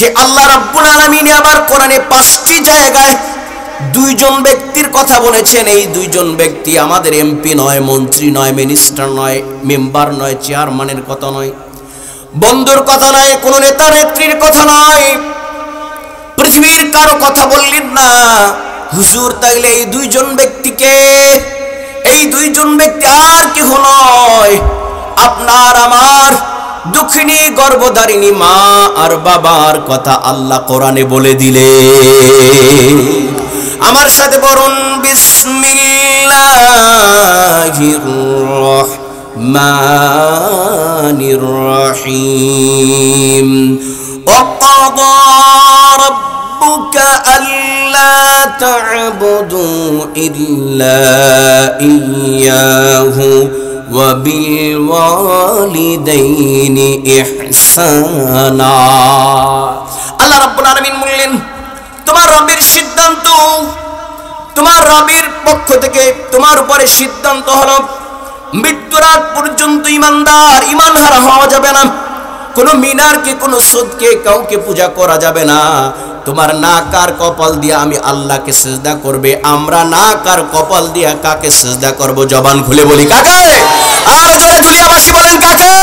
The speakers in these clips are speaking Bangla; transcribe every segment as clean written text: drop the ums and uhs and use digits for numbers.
সে আল্লাহ রাব্বুল আলামিন আবার কোরআনে 5টি জায়গায় দুইজন ব্যক্তির কথা বলেছেন। এই দুইজন ব্যক্তি আমাদের এমপি নয়, মন্ত্রী নয়, মিনিস্টার নয়, মেম্বার নয়, চেয়ারম্যানের কথা নয়, বন্ধুর কথা নয়, কোন নেতা নেত্রীর কথা নয়, পৃথিবীর কারো কথা বললেন না। হুজুর তাইলে এই দুইজন ব্যক্তিকে, এই দুইজন ব্যক্তি আর কেহ নয়, আপনার আমার দুঃখিনী গর্ভধারিণী মা আর বাবার কথা আল্লাহ কোরআনে বলে দিলে। আমার সাথে বলুন বিসমিল্লাহির রহমানির রহিম। ওয়াকাদা রাব্বুকা আল্লা তা'বুদু ইল্লা ইয়্যাহু ওয়া বিল ওয়ালিদাইনি ইহসানা। আল্লাহ রাব্বুল আলামিন বললেন, তোমার রবের সিদ্ধান্ত, তোমার রবের পক্ষ থেকে তোমার উপরে সিদ্ধান্ত হলো মৃত্যুর আগ পর্যন্ত ইমানদার, ইমানহারা হওয়া যাবে না। কোনো মিনারকে, কোনো সুদকে, কাউকে পূজা করা যাবে না। তোমার নাক আর কপাল দিয়ে আমি আল্লাহকে সিজদা করবে। আমরা নাক আর কপাল দিয়ে কাকে সিজদা করব? জবান খুলে বলি কাকে? আর জোরে দুনিয়াবাসী বলেন কাকে?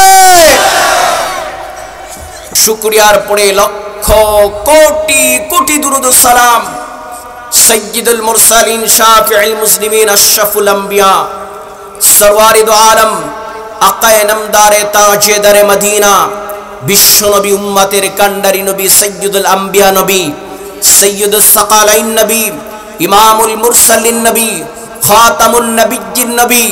শুকরিয়ার পরে লক্ষ কোটি কোটি দুরূদ ও সালাম সাইয়্যিদুল মুরসালিন, শাফিউল মুসলিমিন, আশরাফুল আম্বিয়া, সরওয়ারে দো আলম, আকায়ে নামদারে তাজেদারে মদিনা, বিশ্ব নবী, উম্মতের কান্ডারি নবী, সাইয়্যিদুল আম্বিয়া নবী, সাইয়্যিদুস সাকালাইন নবী, ইমামুল মুরসালিন নবী, খাতামুন নবিয়্যিন নবী,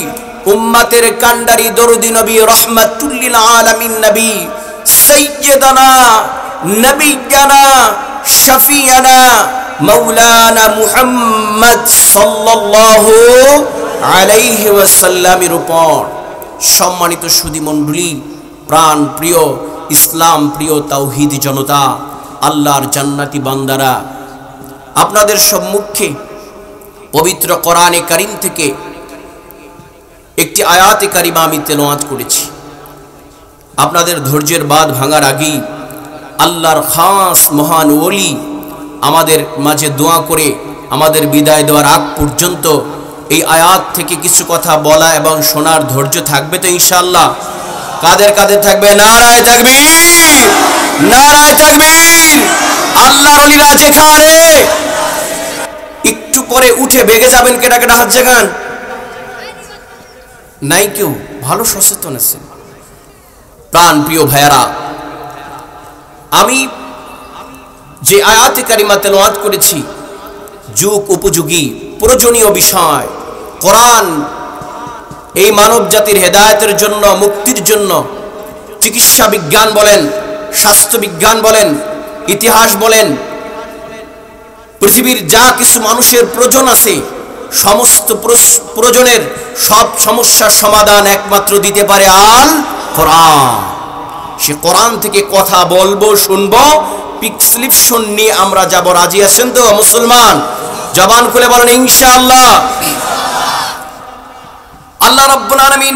উম্মতের কান্ডারি দরুদি নবী, রাহমাতুল লিল আলামিন নবী, সাইয়্যিদানা নবিয়ানা শাফিয়ানা মাওলানা মুহাম্মদ সাল্লাল্লাহু আলাইহি ওয়াসাল্লামের উপর সম্মানিত সুধী মণ্ডলী, প্রাণ প্রিয় ইসলাম প্রিয় তাওহীদ জনতা, আল্লাহর জান্নাতি বান্দারা, আপনাদের সম্মুখে পবিত্র কোরআনে কারীম থেকে একটি আয়াতে কারিমা আমি তেলাওয়াত করেছি। আপনাদের ধৈর্যের বাঁধ ভাঙার আগেই আল্লাহর খাস মহান ওলি আমাদের মাঝে দোয়া করে আমাদের বিদায় দেওয়ার আগ পর্যন্ত এই আয়াত থেকে কিছু কথা বলা এবং শোনার ধৈর্য থাকবে তো ইনশাআল্লাহ? কাদের কাদের থাকবে? নারায়ে তাকবীর, নারায়ে তাকবীর। আল্লাহর ওলিরা যেখানে, একটু পরে উঠে বেগে যাবেন, কেডা কেডা হাত জাগান? নাই কেউ? ভালো সচেতন আছেন। প্রাণ প্রিয় ভাইয়ারা, আমি যে আয়াতে কারিমা তেলাওয়াত করেছি যুগ উপযোগী প্রয়োজনীয় বিষয়। কোরআন এই মানব জাতির হেদায়েতের জন্য, মুক্তির জন্য, চিকিৎসা বিজ্ঞান বলেন, স্বাস্থ্য বিজ্ঞান বলেন, ইতিহাস বলেন, পৃথিবীর যা কিছু মানুষের প্রয়োজন আছে, সমস্ত প্রয়োজনের সব সমস্যার সমাধান একমাত্র দিতে পারে আল কোরআন। সে কোরআন থেকে কথা বলবো, শুনবো, প্রেসক্রিপশন নিয়ে আমরা যাব। রাজি আছেন তো মুসলমান? জবান খুলে বলেন ইনশাআল্লাহ। আল্লাহ রাব্বুল আলামিন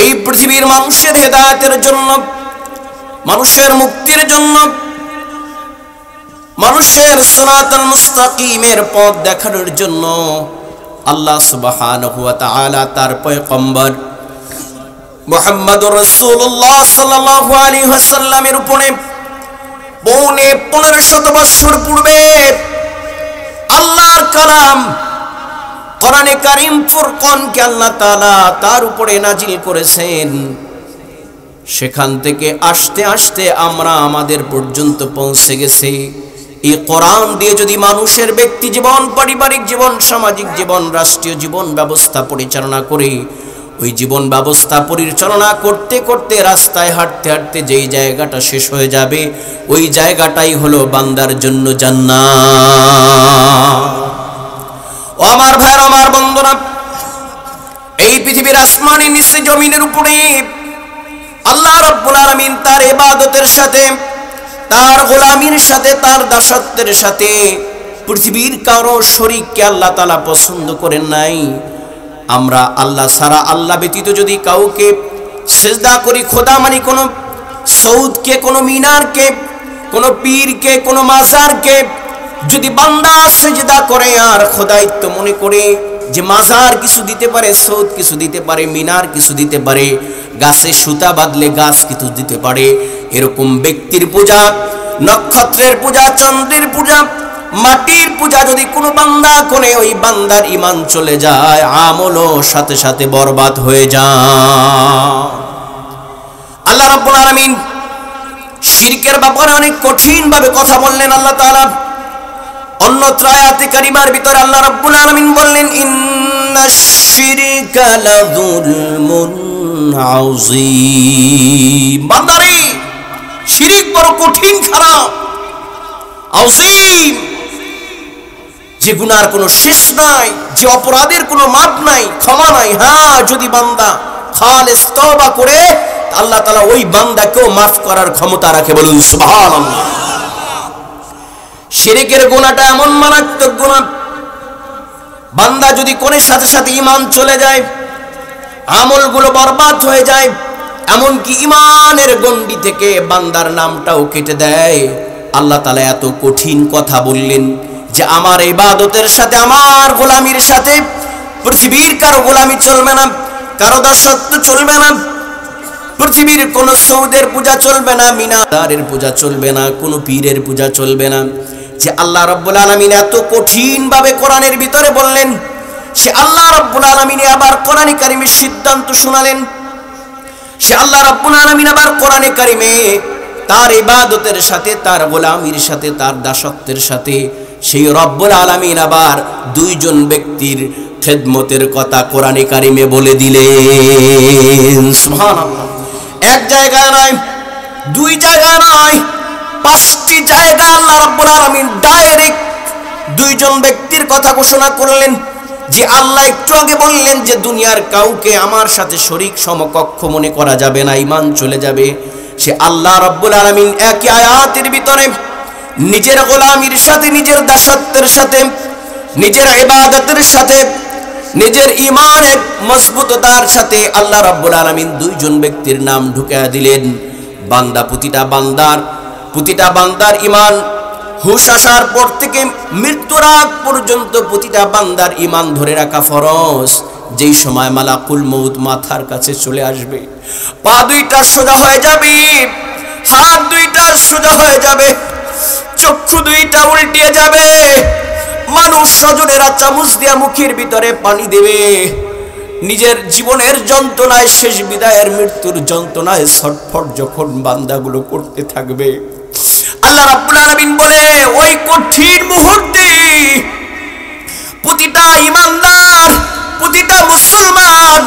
এই পৃথিবীর মানুষের হেদায়েতের জন্য, মানুষের মুক্তির জন্য, মানুষের সিরাতাল মুস্তাকিমের পথ দেখানোর জন্য আল্লাহ সুবহানাহু ওয়া তাআলা তার পয়গম্বর মুহাম্মদুর রাসূলুল্লাহ সাল্লাল্লাহু আলাইহি ওয়াসাল্লামের উপরে 1500 বছর পূর্বে আল্লাহর কালাম কোরআনে কারীম ফুরকানকে আল্লাহ তাআলা তার উপরে নাজিল করেছেন। সেখান থেকে আস্তে আস্তে আমরা আমাদের পর্যন্ত পৌঁছে গেছি। এই কোরআন দিয়ে যদি মানুষের ব্যক্তি জীবন, পারিবারিক জীবন, সামাজিক জীবন, রাষ্ট্রীয় জীবন ব্যবস্থা পরিচালনা করে, ওই জীবন ব্যবস্থা পরিচালনা করতে করতে রাস্তায় হাঁটতে হাঁটতে যেই জায়গাটা শেষ হয়ে যাবে, ওই জায়গাটাই হলো বান্দার জন্য জান্নাত। ও আমার ভাইরা, আমার বন্ধুরা, এই পৃথিবীর আসমানে, নিচে, জমিনের উপরে আল্লাহ রাব্বুল আলামিন তার ইবাদতের সাথে, তার গোলামির সাথে, তার দাসত্বের সাথে পৃথিবীর কারো শরীককে আল্লাহ তাআলা পছন্দ করেন নাই। আমরা আল্লাহ ছাড়া, আল্লাহ ব্যতীত যদি কাউকে সিজদা করি, খোদা মানি, কোনো সৌদকে, কোনো মিনারকে, কোন পীরকে, কোন মাজারকে যদি বান্দা সিজদা করে আর খোদাইত্ব মনে করে যে মাজার কিছু দিতে পারে, সৌদ কিছু দিতে পারে, মিনার কিছু দিতে পারে, গাছে সুতা বাঁধলে গাছ কিছু দিতে পারে, এরকম ব্যক্তির পূজা, নক্ষত্রের পূজা, চন্দ্রের পূজা, মাটির পূজা যদি কোনো বান্দা করে, ওই বান্দার ঈমান চলে যায়, আমলও সাথে সাথে বরবাদ হয়ে যায়। আল্লাহ রাব্বুল আলামিন শিরকের ব্যাপারে অনেক কঠিন ভাবে কথা বললেন। আল্লাহ তাআলা অন্যত্র আয়াতে কারিমার ভিতরে আল্লাহ রাব্বুল আলামিন বললেন, ইন্নাশ শিরকা লাযুলমুন আযীম। বান্দারে, শিরক বড় কঠিন, খারাপ, আযীম, যে গুনার কোনো শেষ নাই, যে অপরাধের কোনো মাপ নাই, ক্ষমা নাই। হ্যাঁ, যদি বান্দা খালিস তওবা করে, আল্লাহ তাআলা ওই বান্দাকেও মাফ করার ক্ষমতা রাখে। বলুন সুবহানাল্লাহ। শিরকের গুনাহটা এমন মারাত্মক গুনাহ, বান্দা যদি করে সাথে সাথে ঈমান চলে যায়, আমলগুলো বরবাদ হয়ে যায়, এমনকি ঈমানের গণ্ডি থেকে বান্দার নামটাও কেটে দেয়। আল্লাহ তাআলা এত কঠিন কথা বললেন যে আমার ইবাদতের সাথে, আমার গোলামির সাথে পৃথিবীর কারো গোলামি চলবে না, কারো দাসত্ব চলবে না, পৃথিবীর কোন সৌদের পূজা চলবে না, মিনারের পূজা চলবে না, কোন পীরের পূজা চলবে না। যে আল্লাহ রাব্বুল আলামিন এত কঠিন ভাবে কোরআনের ভিতরে বললেন, সে আল্লাহ রাব্বুল আলামিন আবার কোরআনে কারিমে সিদ্ধান্ত শোনালেন। সে আল্লাহ রাব্বুল আলামিন আবার কোরআনে কারিমে তার ইবাদতের সাথে, তার গোলামির সাথে, তার দাসত্বের সাথে সেই রব্বুল আলামিন আবার দুইজন ব্যক্তির খেদমতের কথা কোরআনে কারিমে বলে দিলেন। সুবহানাল্লাহ। এক জায়গায় নয়, দুই জায়গায় নয়, 5টি জায়গা আল্লাহ রাব্বুল আলামিন ডাইরেক্ট দুইজন ব্যক্তির কথা ঘোষণা করলেন। যে আল্লাহ একটু আগে বললেন যে দুনিয়ার কাউকে আমার সাথে শরীক সমকক্ষ মনে করা যাবে না, ঈমান চলে যাবে, সে আল্লাহ রাব্বুল আলামিন একই আয়াতের ভিতরে নিজের গোলামির সাথে, নিজের দাসত্বের সাথে, নিজের ইবাদতের সাথে, নিজের ঈমানের মজবুততার সাথে আল্লাহ রাব্বুল আলামিন দুইজন ব্যক্তির নাম ঢুকিয়ে দিলেন। বান্দা, প্রতিটা বান্দার ঈমান হুশ আসার পর থেকে মৃত্যুর আগ পর্যন্ত প্রতিটা বান্দার ঈমান ধরে রাখা ফরজ। যেই সময় মালাকুল মউত মাথার কাছে চলে আসবে, পা দুইটা সোজা হয়ে যাবে, হাত দুইটা সোজা হয়ে যাবে, চক্ষু দুইটা উল্টিয়ে যাবে, মানুষ স্বজনেরা চামচ দিয়া মুখের ভিতরে পানি দেবে, নিজের জীবনের যন্ত্রণায়, শেষ বিদায়ের মৃত্যুর যন্ত্রণায় ছটফট যখন বান্দাগুলো করতে থাকবে, আল্লাহ রাব্বুল আলামিন বলে ওই কঠিন মুহূর্তে প্রতিটা ঈমানদার, প্রতিটা মুসলমান,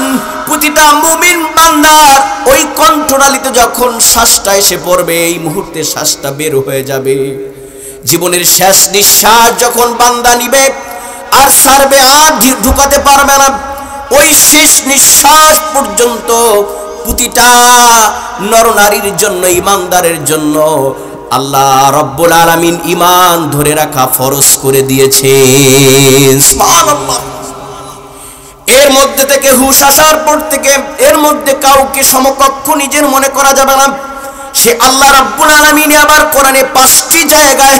প্রতিটা মুমিন বান্দার ওই কণ্ঠনালীতে যখন শ্বাসটা এসে পড়বে, এই মুহূর্তে শ্বাসটা বের হয়ে যাবে। জীবনের শেষ নিঃশ্বাস যখন বান্দা নিবে আর ছাড়বে, আর ঢুকাতে পারবে না, ওই শেষ নিঃশ্বাস পর্যন্ত প্রতিটা নরনারীর জন্য, ঈমানদারের জন্য আল্লাহ রাব্বুল আলামিন ঈমান ধরে রাখা ফরজ করে দিয়েছেন। সুবহানাল্লাহ। এর মধ্যে থেকে হুশ আসার পর থেকে এর মধ্যে কাউকে সমকক্ষ নিজের মনে করা যাবে না। সে আল্লাহ রাব্বুল আলামিন আবার কোরআনে 5টি জায়গায়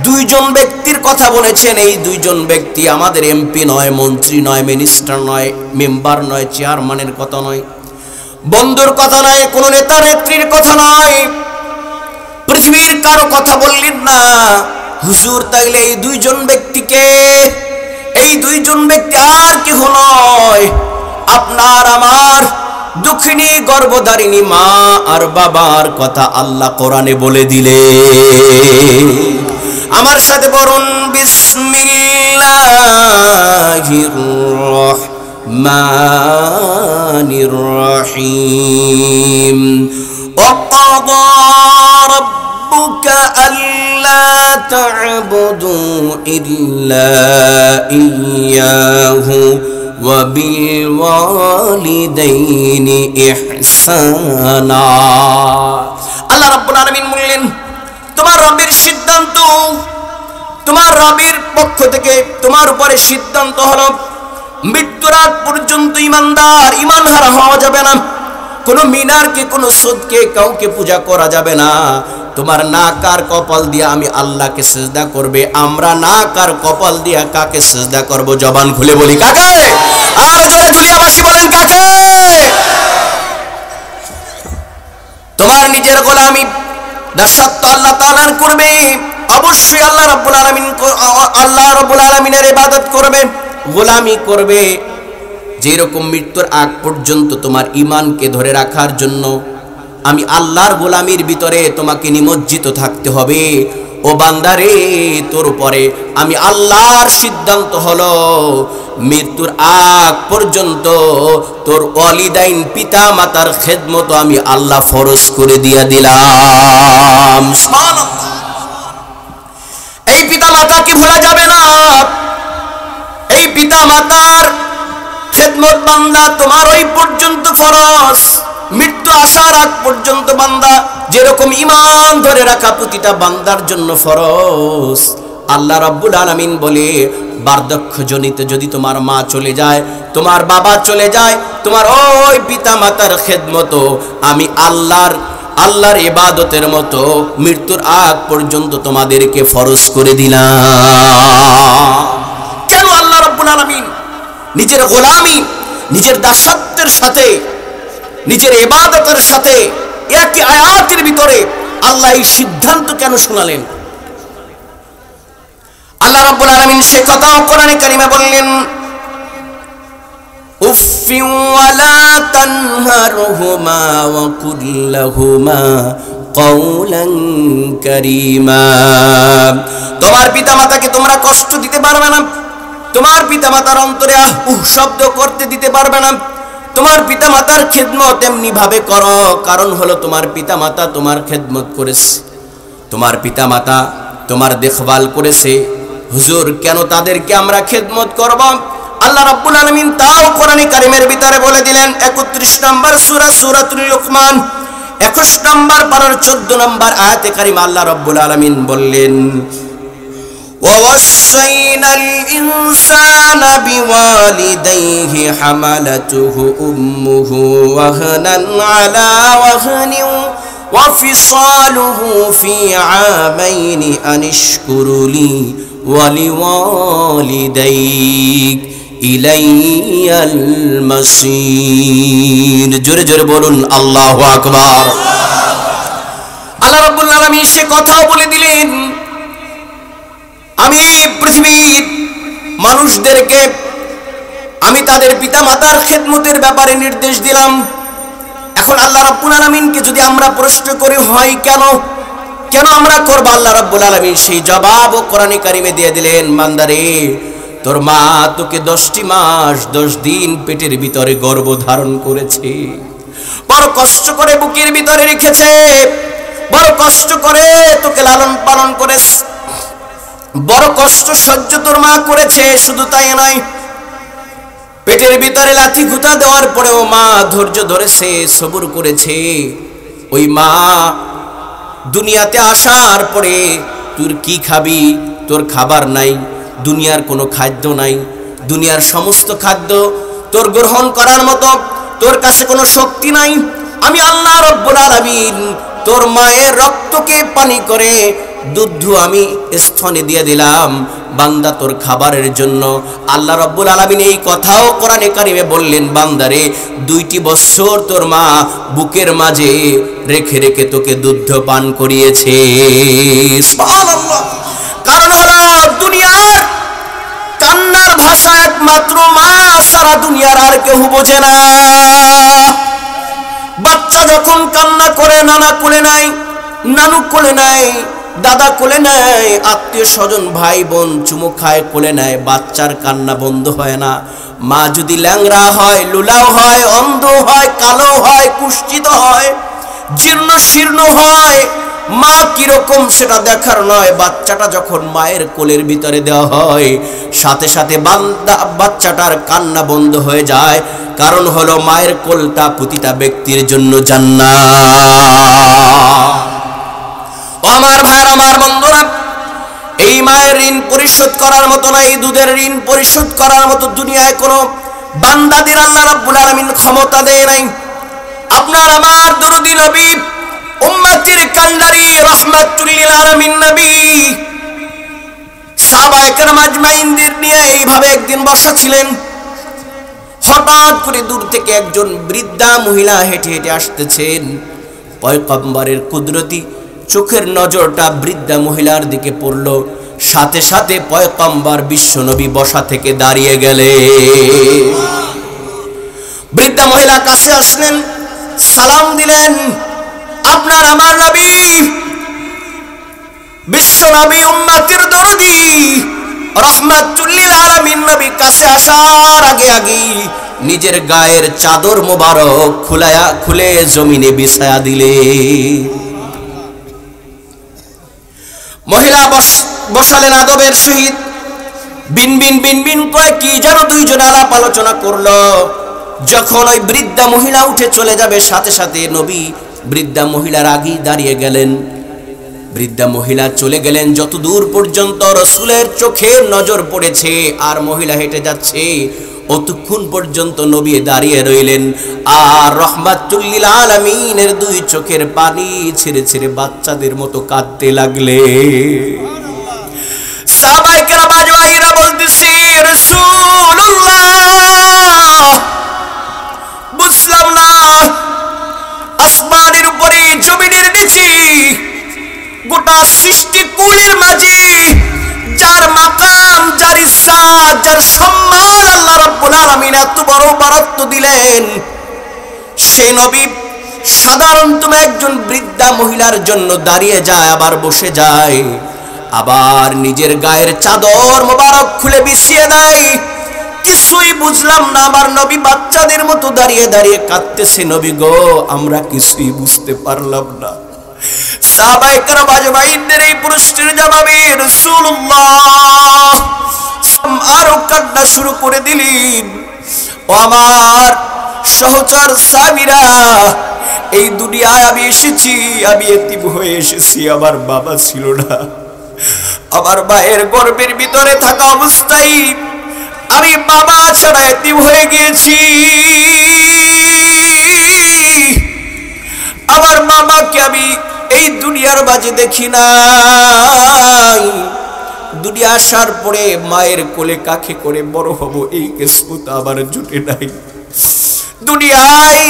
দুইজন ব্যক্তির কথা বলেছেন। এই দুইজন ব্যক্তি আমাদের এমপি নয়, মন্ত্রী নয়, মিনিস্টার নয়, মেম্বার নয়, চেয়ারম্যানের কথা নয়, বন্ধুর কথা নয়, কোন নেতা নেত্রীর কথা নয়, পৃথিবীর কারো কথা বললেন না হুজুর। তাইলে এই দুইজন ব্যক্তিকে, এই দুইজন ব্যক্তি আর কেউ নয়, আপনার আমার দুঃখিনী গর্ভধারিণী মা আর বাবার কথা আল্লাহ কোরআনে বলে দিলে। আমার সাথে বলুন বিসমিল্লাহির রহমানির রহিম। ওয়াকাদা রাব্বুকা আল্লা তা'বুদু ইল্লা ইয়্যাহু ওয়া বিল ওয়ালিদাইনি ইহসানা। আল্লাহ রাব্বুল আলামিন বললেন, তোমার রবের সিদ্ধান্ত, তোমার রবের পক্ষ থেকে তোমার উপরে সিদ্ধান্ত হলো মৃত্যুর আগ পর্যন্ত ঈমানদার, ঈমানহারা হওয়া যাবে না। কোনো মিনারকে, কোনো সদকে, কাউকে পূজা করা যাবে না। তোমার নাক আর কপাল দিয়ে আমি আল্লাহকে সিজদা করবে, আমরা নাক আর কপাল দিয়ে কাকে সিজদা করব? জবান খুলে বলি কাকে? আর জোরে জুলিয়াবাসী বলেন কাকে? তোমার নিজের গোলামি দাসত্ব আল্লাহ তাআলার করবে, অবশ্যই আল্লাহ রাব্বুল আলামিনের ইবাদত করবে, গোলামি করবে। যেরকম মৃত্যুর আগ পর্যন্ত তোমার ঈমানকে ধরে রাখার জন্য আমি আল্লাহর গোলামির ভিতরে তোমাকে নিমজ্জিত থাকতে হবে। ও বান্দারে, তোর উপরে আমি আল্লাহর সিদ্ধান্ত হলো মৃত্যুর আগ পর্যন্ত তোর ওয়ালিদাইন পিতা মাতার খেদমত আমি আল্লাহ ফরজ করে দিয়া দিলাম। সুবহানাল্লাহ। এই পিতা মাতা কি ভোলা যাবে না? এই পিতা মাতার খেদমত বান্দা তোমার ওই পর্যন্ত ফরজ, মৃত্যু আসার আগ পর্যন্ত বান্দা যেরকম ঈমান ধরে রাখা প্রতিটা বান্দার জন্য ফরজ। আল্লাহ রাব্বুল আলামিন বলে, বার্ধক্যজনিত যদি তোমার মা চলে যায়, তোমার বাবা চলে যায়, তোমার ওই পিতা মাতার খেদমত আমি আল্লাহর ইবাদতের মতো মৃত্যুর আগ পর্যন্ত তোমাদেরকে ফরজ করে দিলাম। কেন আল্লাহ রাব্বুল আলামিন নিজের গোলামি, নিজের দাসত্বের সাথে, নিজের ইবাদতের সাথে একই আয়াতের ভিতরে আল্লাহ এই সিদ্ধান্ত কেন শোনালেন? আল্লাহ রাব্বুল আলামিন সে কথাও কোরআনে কারিমে বললেন, উফফি ওয়ালা তানহারহুমা ওয়া কুল লাহুমা কাওলান কারীমা। তোমার পিতামাতাকে তোমরা কষ্ট দিতে পারবে না, তোমার পিতামাতার অন্তরে শব্দ করতে দিতে পারবে না। তোমার পিতামাতার খেদমত এমনি ভাবে করো, কারণ হলো তোমার পিতামাতা তোমার খেদমত করেছে, তোমার পিতামাতা তোমার দেখভাল করেছে। হুজুর, কেন তাদেরকে আমরা খেদমত করব? আল্লাহ রাব্বুল আলামিন তাও কোরআনে কারিমের ভিতরে বলে দিলেন। 31 নম্বর সূরা সূরাতুল লুকমান 21 নম্বর পারার 14 নম্বর আয়াতে কারিমা আল্লাহ রাব্বুল আলামিন বললেন, وَوَصَّيْنَا الْإِنسَانَ بِوَالِدَيْهِ حَمَلَتْهُ أُمُّهُ وَهْنًا عَلَى وَهْنٍ وَفِصَالُهُ فِي عَامَيْنِ أَنِ اشْكُرْ لِي وَلِوَالِدَيْكَ إِلَيَّ الْمَصِيرُ। জোরে জোরে বলুন আল্লাহু আকবার। আল্লাহ রাব্বুল আলামিন সে কথাও বলে দিলেন, আমি পৃথিবীর মানুষদেরকে আমি তাদের পিতা মাতার খেদমতের ব্যাপারে নির্দেশ দিলাম। এখন আল্লাহ রাব্বুল আলামিনকে যদি আমরা প্রশ্ন করি, হয় কেন আমরা করব? আল্লাহ রাব্বুল আলামিন সেই জবাব ও কোরআনে কারিমে দিয়ে দিলেন, বান্দারে, তোর মা তোকে 10টি মাস 10 দিন পেটের ভিতরে গর্ভ ধারণ করেছে, বড় কষ্ট করে বুকের ভিতরে রেখেছে, বড় কষ্ট করে তোকে লালন পালন করেছে, বড় কষ্ট সহ্য তোর মা করেছে। শুধু তাই নয়, পেটের ভিতরে লাথি ঘুতা দেওয়ার পরেও মা ধৈর্য ধরেছে, সবুর করেছে। ওই মা দুনিয়াতে আসার পরে তুই কি খাবি? তোর খাবার নাই, দুনিয়ার কোনো খাদ্য নাই, দুনিয়ার সমস্ত খাদ্য তোর গ্রহণ করার মতো তোর কাছে কোনো শক্তি নাই। আমি আল্লাহ রাব্বুল আলামিন তোর মায়ের রক্তকে পানি করে দুধ আমি স্তনে দিয়ে দিলাম বান্দা তোর খাবারের জন্য। আল্লাহ রাব্বুল আলামিন এই কথাও কোরআনে কারিমে বললেন, বান্দারে 2টি বছর তোর মা বুকের মাঝে রেখে রেখে তোকে দুধ পান করিয়েছে। সুবহানাল্লাহ। কারণ হলো দুনিয়ার কান্নার ভাষা একমাত্র মা সারা দুনিয়ার আর কেউ বোঝে না। বাচ্চা যখন কান্না করে, নানা কোলে নাই, নানু কোলে নাই, দাদা কোলে নেয়, আত্মীয় স্বজন ভাই বোন চুমু খায়, কোলে নেয়, বাচ্চার কান্না বন্ধ হয় না। মা যদি ল্যাংড়া হয়, লুলাও হয়, অন্ধ হয়, কালো হয়, কুষ্ঠিত হয়, জীর্ণ শীর্ণ হয়, মা কিরকম সেটা দেখার নয়। বাচ্চাটা যখন মায়ের কোলের ভিতরে দেওয়া হয়, সাথে সাথে বাচ্চাটার কান্না বন্ধ হয়ে যায়। কারণ হলো মায়ের কোলটা প্রতিটা ব্যক্তির জন্য জান্নাত। আমার ভাইয়ের, আমার বন্ধুরা, এই মায়ের ঋণ পরিশোধ করার মতো না, এই দুধের ঋণ পরিশোধ করার মতো দুনিয়ায় কোনো বান্দাদের আল্লাহ রাব্বুল আলামিন ক্ষমতা দেয় নাই। আপনার আমার দরদি নবী উম্মতের কান্ডারি রাহমাতুল লিল আলামিন নবী সাহাবায়ে কেরাম আজমাইনদের নিয়ে এইভাবে একদিন বসা ছিলেন। হঠাৎ করে দূর থেকে একজন বৃদ্ধা মহিলা হেঁটে হেঁটে আসতেছেন। পয়গম্বরের কুদরতি চোখের নজরটা বৃদ্ধা মহিলার দিকে পড়ল, সাথে সাথে পয়গম্বর বিশ্বনবী বসা থেকে দাঁড়িয়ে গেলেন। বৃদ্ধা মহিলা কাছে আসলেন, সালাম দিলেন, আপনার আমার নবী বিশ্বনবী উম্মতের দরদি রাহমাতুল লিল আলামিন নবী কাছে আসার আগে আগে নিজের গায়ের চাদর মোবারক খুলে জমিনে বিছায়া দিলেন। মহিলা বসালেন আদবের সহিত। বিনবিন বিনবিন করে কি যেন দুইজন আলাপ আলোচনা করলো। যখন ওই বৃদ্ধা মহিলা উঠে চলে যাবে, সাথে সাথে নবী বৃদ্ধা মহিলার আগেই দাঁড়িয়ে গেলেন। বৃদ্ধা মহিলা চলে গেলেন, যত দূর পর্যন্ত রাসূলের চোখে নজর পড়েছে আর মহিলা হেঁটে যাচ্ছে, অতক্ষণ পর্যন্ত নবী দাঁড়িয়ে রইলেন। আর রাহমাতুল লিল আলামিনের দুই চোখের পানি ছেড়ে ছেড়ে বাচ্চাদের মতো কাঁদতে লাগলেন। সাহাবায়ে কেরাম আজমাইনরা বলতেছি, রাসূলুল্লাহ বুঝলাম না, আসমানের উপরে জমিনের নিচে গোটা সৃষ্টি কুলের মাঝে যার মাকাম, যার ইজ্জত, যার সম্মান আল্লাহ রাব্বুল আলামিন এত বড় বরত্ব দিলেন, সেই নবী সাধারণতম একজন বৃদ্ধা মহিলার জন্য দাঁড়িয়ে যায়, আবার বসে যায়, আবার নিজের গায়ের চাদর মোবারক খুলে বিছিয়ে দেয়। কিছুই বুঝলাম না, আমার নবী বাচ্চাদের মতো দাঁড়িয়ে দাঁড়িয়ে কাঁদতেছে। নবী গো, আমরা কিছুই বুঝতে পারলাম না। সাহাবায়ে কেরাম আজমাইনদের এই প্রশ্নের জবাবে রাসূলুল্লাহ আরো কান্না শুরু করে দিলেন। ও আমার সহচর সাহাবীরা, এই দুনিয়ায় আমি এসেছি, আমি এতিম হয়ে এসেছি। আমার বাবা ছিল না, আমার মায়ের গর্ভের ভিতরে থাকা অবস্থায় আমি বাবা ছাড়া এতিম হয়ে গিয়েছি। আমার বাবাকে আমি এই দুনিয়ার মাঝে দেখি নাই। দুনিয়া আসার পরে মায়ের কোলে কাকে করে বড় হব, এই কিসমত আমার জুটে নাই। দুনিয়ায়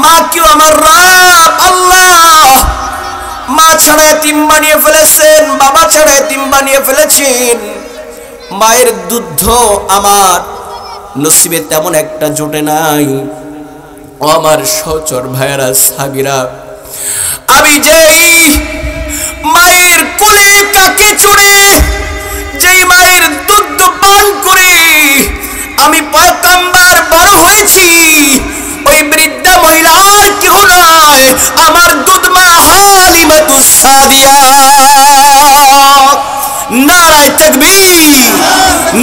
মা কেউ আমার রব আল্লাহ মা ছাড়া এতিম বানিয়ে ফেলেছেন, বাবা ছাড়া এতিম বানিয়ে ফেলেছেন। মায়ের দুধ আমার নসিবে তেমন একটা জোটে নাই। ও আমার সহচর ভাইয়েরা, সাহাবীরা, আমি যেই মায়ের কোলে কাকে চড়ে, যেই মায়ের দুধ পান করে আমি পয়গম্বর বড় হয়েছি, ওই বৃদ্ধা মহিলা আর কেউ নয়, আমার দুধ মা হালিমাতুস সাদিয়া। নারায়ে তাকবীর,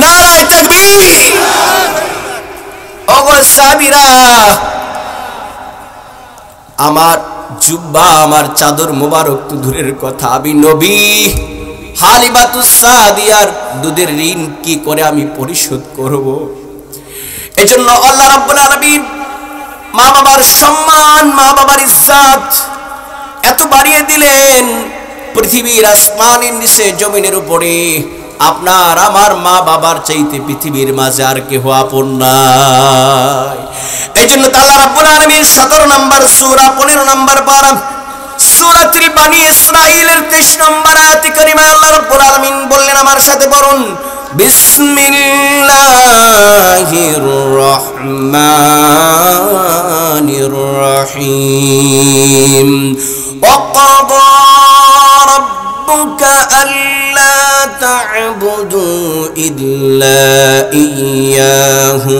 নারায়ে তাকবীর। ওগো সাহাবীরা, আমার জুব্বা, আমার চাদর মোবারক তো দূরের কথা, আমি নবী হালিমাতুস সাদিয়ার দুধের ঋণ কি করে আমি পরিশোধ করব? এজন্য আল্লাহ রাব্বুল আলামিন মা বাবার সম্মান, মা বাবার ইজ্জত এত বাড়িয়ে দিলেন, পৃথিবীর আসমানের নিচে জমিনের উপরে আপনার আমার মা বাবার চাইতে পৃথিবীর মাঝে আর কেহ আপন নাই। এই জন্য আল্লাহ রাব্বুল আলামিন 17 নম্বর সূরা 15 নম্বর পারা সূরাতুল বানি ইসরাঈলের 23 নম্বর আয়াতে কারিমায় আল্লাহ রাব্বুল আলামিন বললেন, আমার সাথে বলুন, বিসমিল্লাহির রহমানির রহিম। ওয়াকাদা রাব্বুকা আল্লা তা'বুদু ইল্লা ইয়্যাহু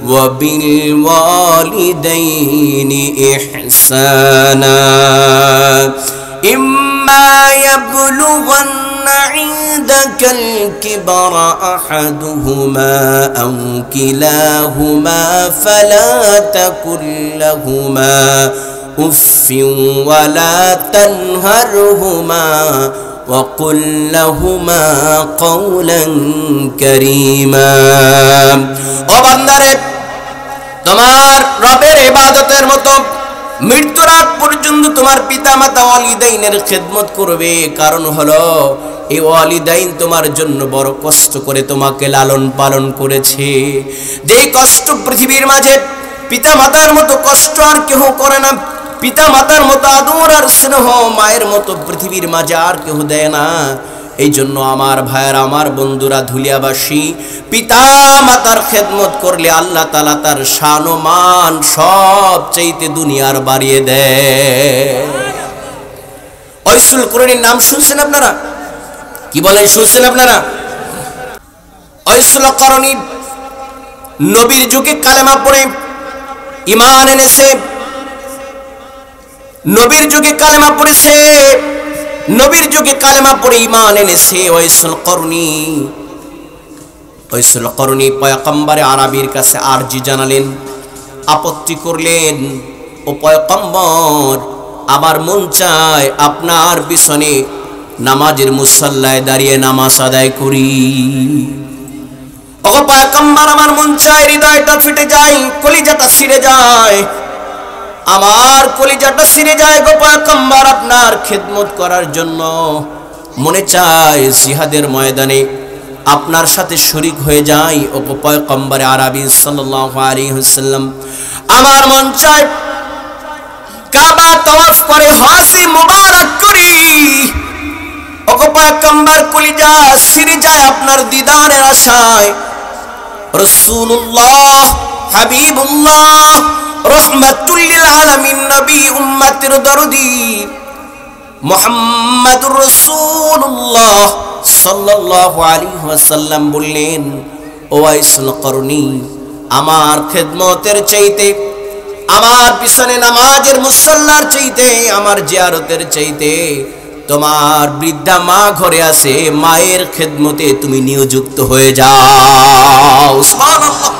ওয়া বিল ওয়ালিদাইনি ইহসানা। ইম্মা ইয়াবলুগান্না ইনদাকাল কিবরা আহাদুহুমা আও কিলাহুমা ফালা তাকুল লাহুমা উফফিন ওয়া লা তানহারহুমা وقل لهما قولا كريما। ও বান্দারে, তোমার রবের ইবাদতের মতো মৃত্যুর আগ পর্যন্ত তোমার পিতামাতা ওয়ালিদাইনের খেদমত করবে। কারণ হলো এই ওয়ালিদাইন তোমার জন্য বড় কষ্ট করে তোমাকে লালন পালন করেছে। যে কষ্ট পৃথিবীর মাঝে পিতামাতার মতো কষ্ট আর কেউ করে না। পিতামাতার মতো আদর আর স্নেহ মায়ের মতো পৃথিবীর মাঝে আর কেউ দেয় না। এই জন্য আমার ভাইয়েরা, আমার বন্ধুরা, ধুলিয়াবাসী, পিতা মাতার খেদমত করলে আল্লাহ তাআলা তার শান ও মান সব চাইতে দুনিয়ার বাড়িয়ে দেয়। ওয়াইসুল করণীর নাম শুনছেন আপনারা? কি বলেন, শুনছেন আপনারা? ওয়াইসুল করণী নবীর যুগে কালেমা পড়ে ঈমান এনেছে। নবীর যুগে কালেমা পড়েছে, নবীর যুগে কালেমা পড়ে ঈমান এনেছে ওয়াইসুল করণী পয়গম্বরে আরবীর কাছে আরজি জানালেন, আপত্তি করলেন, ও পয়গম্বর, আমার মন চায় আপনার পিছনে নামাজের মুসল্লায় দাঁড়িয়ে নামাজ আদায় করি। ও পয়গম্বর, আমার মন চায়, হৃদয়টা ফেটে যায়, কলিজাটা ছিঁড়ে যায়, আমার কলিজাটা ছিঁড়ে যায় গো পয়গম্বর, আপনার খেদমত করার জন্য মনে চায় জিহাদের ময়দানে আপনার সাথে শরীক হয়ে যাই। ও পয়গম্বরে আরবী সাল্লাল্লাহু আলাইহি ওয়াসাল্লাম, আমার মন চায় কাবা তওয়াফ করে হজে মুবারক করি। ও পয়গম্বর, কলিজা ছিঁড়ে যায় আপনার দিদারের আশায়। রাসূলুল্লাহ, হাবিবুল্লাহ, রহমাতুল লিল আলামিন, নবী উম্মতের দরদি মুহাম্মাদুর রাসূলুল্লাহ সাল্লাল্লাহু আলাইহি ওয়াসাল্লাম বললেন, ও ওয়াইসুল করণী, আমার খেদমতের চাইতে, আমার পিছনে নামাজের মুসল্লার চাইতে, আমার জিয়ারতের চাইতে তোমার বৃদ্ধা মা ঘরে আছে, মায়ের খেদমতে তুমি নিয়োজিত হয়ে যাও। সুবহানাল্লাহ।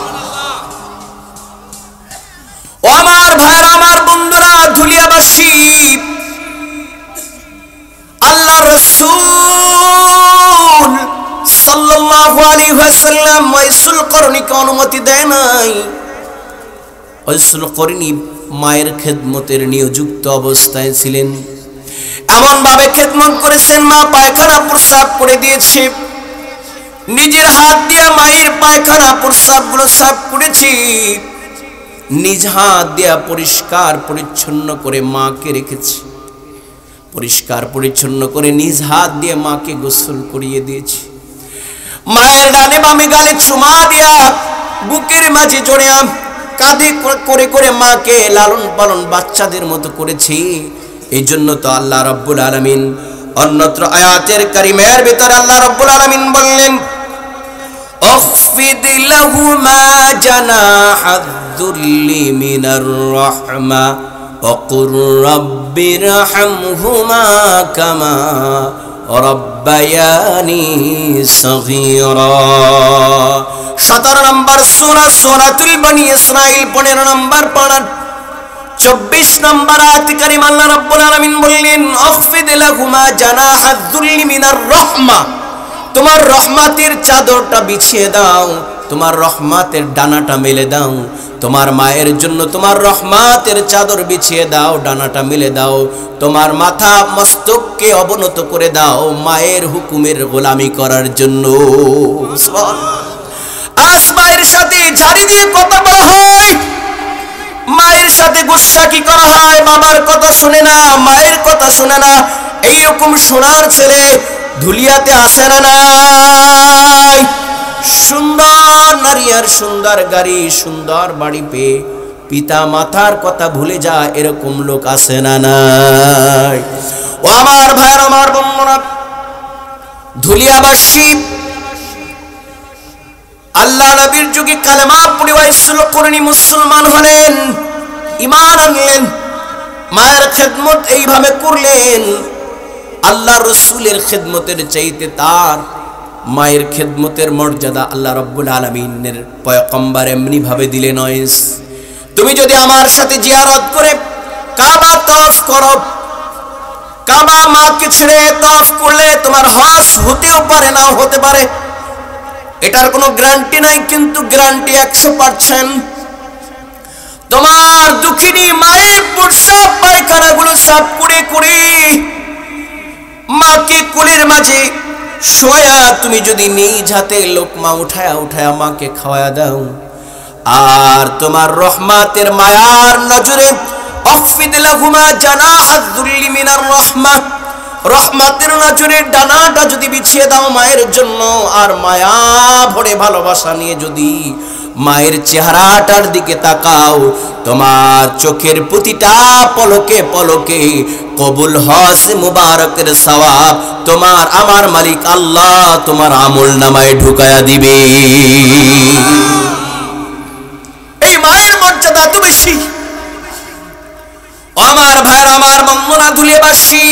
ও আমার ভাইরা, আমার বন্ধুরা, ধুলিয়াবাসী, আল্লাহ রাসূল সাল্লাল্লাহু আলাইহি ওয়াসাল্লাম ওয়াইসুল করণীকে অনুমতি দেয় নাই। ওয়াইসুল করণী মায়ের খেদমতের নিয়োজিত অবস্থায় ছিলেন। এমন ভাবে খেদমত করেছেন, মা পায়খানা প্রস্রাব করে দিয়েছে, নিজের হাত দিয়ে মায়ের পায়খানা প্রস্রাব গুলো সাফ করেছি, নিজ হাত দিয়া পরিষ্কার পরিচ্ছন্ন করে মাকে রেখেছি, পরিষ্কার পরিচ্ছন্ন করে নিজ হাত দিয়ে মাকে গোসল করিয়ে দিয়েছি। মায়ের ডানে বামে গালে চুমা দিয়া বুকের মাঝে জড়িয়ে কাঁধে করে করে মাকে লালন পালন বাচ্চাদের মতো করেছি। এই জন্য তো আল্লাহ রাব্বুল আলামিন অন্যত্র আয়াতের কারিমের ভিতরে আল্লাহ রাব্বুল আলামিন বললেন, اخفض لهما جناح الذل من الرحمة وقل رب ارحمهما كما ربياني صغيرا। 17 নম্বর সূরা সূরাতুল বনি ইসরাইল 15 নম্বর পারা 24 নম্বর আয়াত কারিমা আল্লাহ রাব্বুল আলামিন বললেন, اخفض لهما جناح الذل من الرحمة, তোমার রহমতের চাদরটা বিছিয়ে দাও, তোমার রহমতের ডানাটা মেলে দাও, তোমার মায়ের জন্য তোমার রহমতের চাদর বিছিয়ে দাও, ডানাটা মেলে দাও, তোমার মাথা মস্তককে অবনত করে দাও মায়ের হুকুমের গোলামি করার জন্য। আজ মায়ের সাথে ঝাড়ি দিয়ে কথা বলা হয়, মায়ের সাথে গুসা কি করা হয়, বাবার কথা শুনে না, মায়ের কথা শুনে না। এইরকম সোনার ছেলে ধুলিয়াতে আসে না নাই? সুন্দর নারী আর সুন্দর গাড়ি, সুন্দর বাড়ি পেয়ে পিতা মাতার কথা ভুলে যায়, এরকম লোক আসে না নাই? ও আমার ভাইয়ের, আমার বোনেরা, ধুলিয়াবাসী, আল্লাহ নবীর যুগে কালেমা পড়ে ওয়াইসুল করণী মুসলমান হলেন, ঈমান আনলেন, মায়ের খেদমত এইভাবে করলেন। আল্লাহ রসুলের খেদমতের চাইতে তার মায়ের খেদমতের মর্যাদা আল্লাহ রাব্বুল আলামিনের পয়গম্বর এমনি ভাবে দিলেন। তুমি যদি আমার সাথে জিয়ারত করে কাবা তওয়াফ করো, কাবা মাকে ছেড়ে তওয়াফ করলে তোমার হজ হতেও পারে, নাও হতে পারে, এটার কোনো গ্যারান্টি নাই, কিন্তু গ্যারান্টি 100%। তোমার দুঃখিনী মায়ের প্রস্রাব পায়খানাগুলো সাফ করে করে মাকে কোলের মাঝে শোয়া তুমি যদি নিজ হাতে লোকমা উঠায়া উঠায়া মাকে খাওয়া দাও, আর তোমার রহমাতের মায়ার নজরে আফিদ লাহুমা জানাহাদ যুল্লি মিনার রাহমা, রহমাতের নজরে ডানাটা যদি বিছিয়ে দাও মায়ের জন্য, আর মায়া ভরে ভালোবাসা নিয়ে যদি মায়ের চেহারাটার দিকে তাকাও, তোমার চোখের প্রতিটা পলকে পলকে কবুল হজ মুবারকের সওয়াব তোমার আমার মালিক আল্লাহ তোমার আমল নামায় ঢুকায়া দিবে। এই মায়ের মর্যাদা এত বেশি। আমার ভাইয়ের, আমার বন্ধুরা, ধুলেবাসী,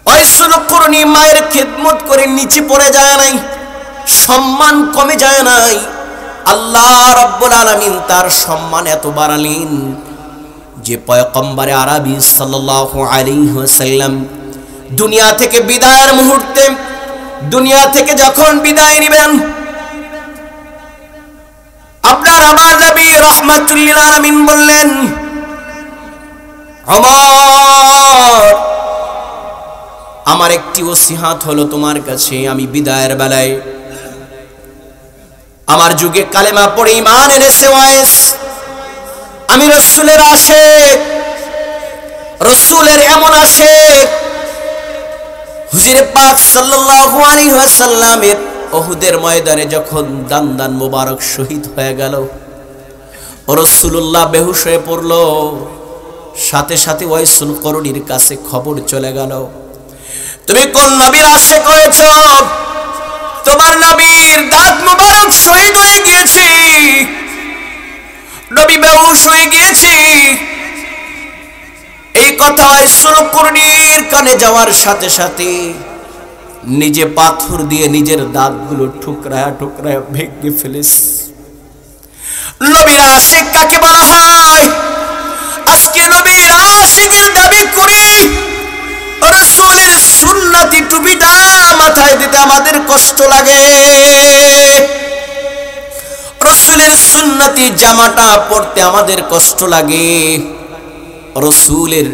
ওয়াইসুল করনি মায়ের খেদমত করে নিচে পড়ে যায় নাই, সম্মান কমে যায় নাই। আল্লাহ রাব্বুল আলামিন তার সম্মান এত বাড়ালেন যে পয়গম্বরে আরবি সাল্লাল্লাহু আলাইহি ওয়াসাল্লাম দুনিয়া থেকে বিদায়ের মুহূর্তে, দুনিয়া থেকে যখন বিদায় নেবেন, আপনার আমার নবী রাহমাতুল লিল আলামিন বললেন, ওমর, আমার একটি ওসিয়াত হলো তোমার কাছে, আমি বিদায়ের বেলায় আমার যুগে কালেমা পড়ে ঈমান এনেছে ওয়াইস, আমি রাসূলের আশিক, রাসূলের এমন আশিক, হুজুরে পাক সাল্লাল্লাহু আলাইহি ওয়াসাল্লামের উহুদের ময়দানে যখন দান দান মোবারক শহীদ হয়ে গেল, রাসূলুল্লাহ বেহুশ হয়ে পড়ল, সাথে সাথে ওয়াইসুল করনির কাছে খবর চলে গেল, তুমি কোন নবীর আশিক হয়েছো? তোমার নবীর দাঁত মোবারক শহীদ হয়ে গিয়েছে, নবী বেহুশ হয়ে গিয়েছে। এই কথা ওয়াইসুল করনির কানে যাওয়ার সাথে সাথে নিজে পাথর দিয়ে নিজের দাঁতগুলো ঠুকরায়া ঠুকরায়া ভেঙে ফেলেছে। নবীর আশিক কাকে বলা হয়? আজকে নবীর আশিকের দাবি করি, রাসূলের সুন্নতি টুপিটা মাথায় দিতে আমাদের কষ্ট লাগে, রাসূলের সুন্নতি জামাটা পরতে আমাদের কষ্ট লাগে, রাসূলের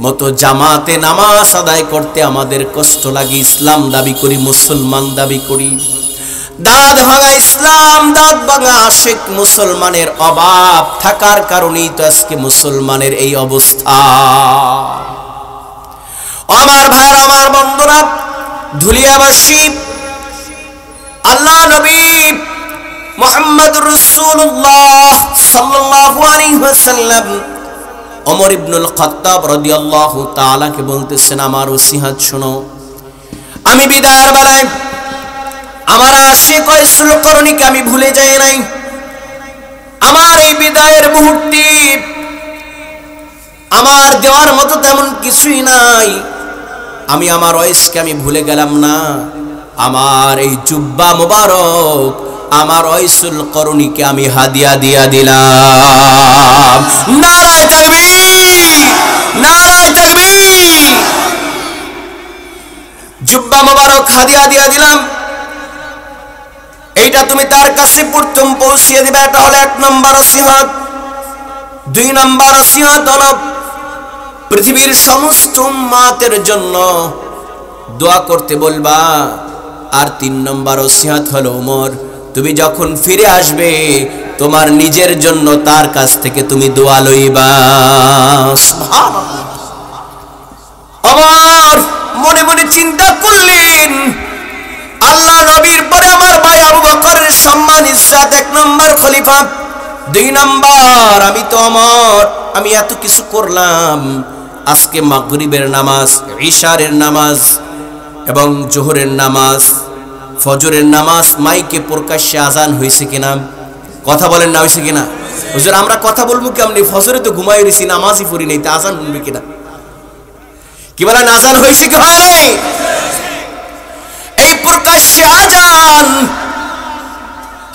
মতো জামাতে নামাজ আদায় করতে আমাদের কষ্ট লাগে। ইসলাম দাবি করি, মুসলমান দাবি করি, দাঁত ভাঙা ইসলাম, দাঁত ভাঙা আশিক মুসলমানের অভাব থাকার কারণেই তো আজকে মুসলমানের এই অবস্থা। আমার ভাইয়ের, আমার বন্ধুরা, ধুলিয়াবাসী, আল্লাহ নবী মুহাম্মদুর রাসূলুল্লাহ সাল্লাল্লাহু আলাইহি ওয়াসাল্লাম ওমর ইবনুল খাত্তাব রাদিয়াল্লাহু তাআলা কে বলতেছেন, আমার ওসিয়াত শোনো, আমি বিদায়ের বেলায় আমার আশিক ওয়াইসুল করনিকে আমি ভুলে যাই নাই, আমার এই বিদায়ের মুহূর্তে আমার দেওয়ার মতো তেমন কিছুই নাই, আমি আমার ওয়াইসকে আমি ভুলে গেলাম না, আমার এই জুব্বা মোবারক আমার ওয়াইসুল করনিকে আমি হাদিয়া দিয়া দিলাম। নারায়ে তাকবীর, নারায়ে তাকবীর। জুব্বা মোবারক হাদিয়া দিয়া দিলাম, এইটা তুমি তার কাছে প্রথম পৌঁছিয়ে দিবে। এটা হলো 1 নম্বর ওসিয়াত। 2 নম্বর ওসিয়াত হলো পৃথিবীর সমস্ত উম্মতের জন্য দোয়া করতে বলবা। আর 3 নম্বর ওসিয়াত হলো, ওমর, তুমি যখন ফিরে আসবে তোমার নিজের জন্য তার কাছ থেকে তুমি দোয়া লইবা। সুবহানাল্লাহ। ওমর মনে মনে চিন্তা করলেন, আল্লাহ নবীর পরে আমার ভাই আবু বকরের সম্মান ইজ্জত, 1 নম্বর খলিফা, 2 নম্বর আমি তো ওমর, আমি এত কিছু করলাম, আজকে মাগরিবের নামাজ, ইশারের নামাজ এবং জোহরের নামাজ, ফজরের নামাজ মাইকে প্রকাশ্যে আজান হয়েছে কিনা? কথা বলেন না, হয়েছে কিনা? হুজুর আমরা কথা বলবো কেমনি, ফজরে তো ঘুমাই রয়েছি, নামাজই পড়ি নাই, তা আজান শুনবে কিনা? কি বলেন, আজান হয়েছে কি হয় নাই? এই প্রকাশ্যে আজান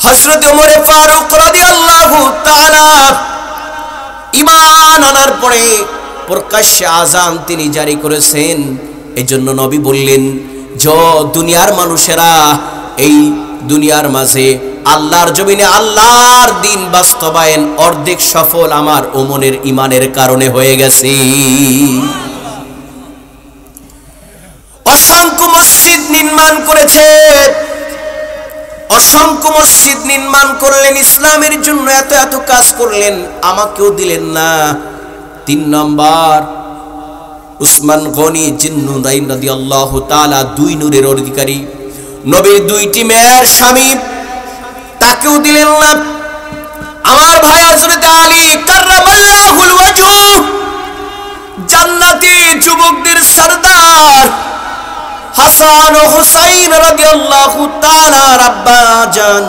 হযরত ওমর ফারুক রাদিয়াল্লাহু তাআলা ঈমান আনার পরে প্রকাশ্যে আজান তিনি জারি করেছেন। এজন্য নবী বললেন, যে দুনিয়ার মানুষেরা এই দুনিয়ার মাঝে আল্লাহর জমিনে আল্লাহর দ্বীন বাস্তবায়ন অর্ধেক সফল আমার ওমনের ঈমানের কারণে হয়ে গেছে। অসংখ্য মসজিদ নির্মাণ করেছে, অসংখ্য মসজিদ নির্মাণ করলেন, ইসলামের জন্য এত এত কাজ করলেন, আমাকেও দিলেন না। 3 নম্বর, উসমান গনি জিন্নুরাইন রাদিয়াল্লাহু তাআলা, 2 নূরের অধিকারী, নবীর 2টি মেয়ের স্বামী, তাকেও দিলেন না। আমার ভাই হযরত আলী কাররামাল্লাহুল ওয়াজহু, জান্নাতি যুবকদের সরদার, হাসান ও হুসাইন রাদিয়াল্লাহু তাআলার আব্বা জান,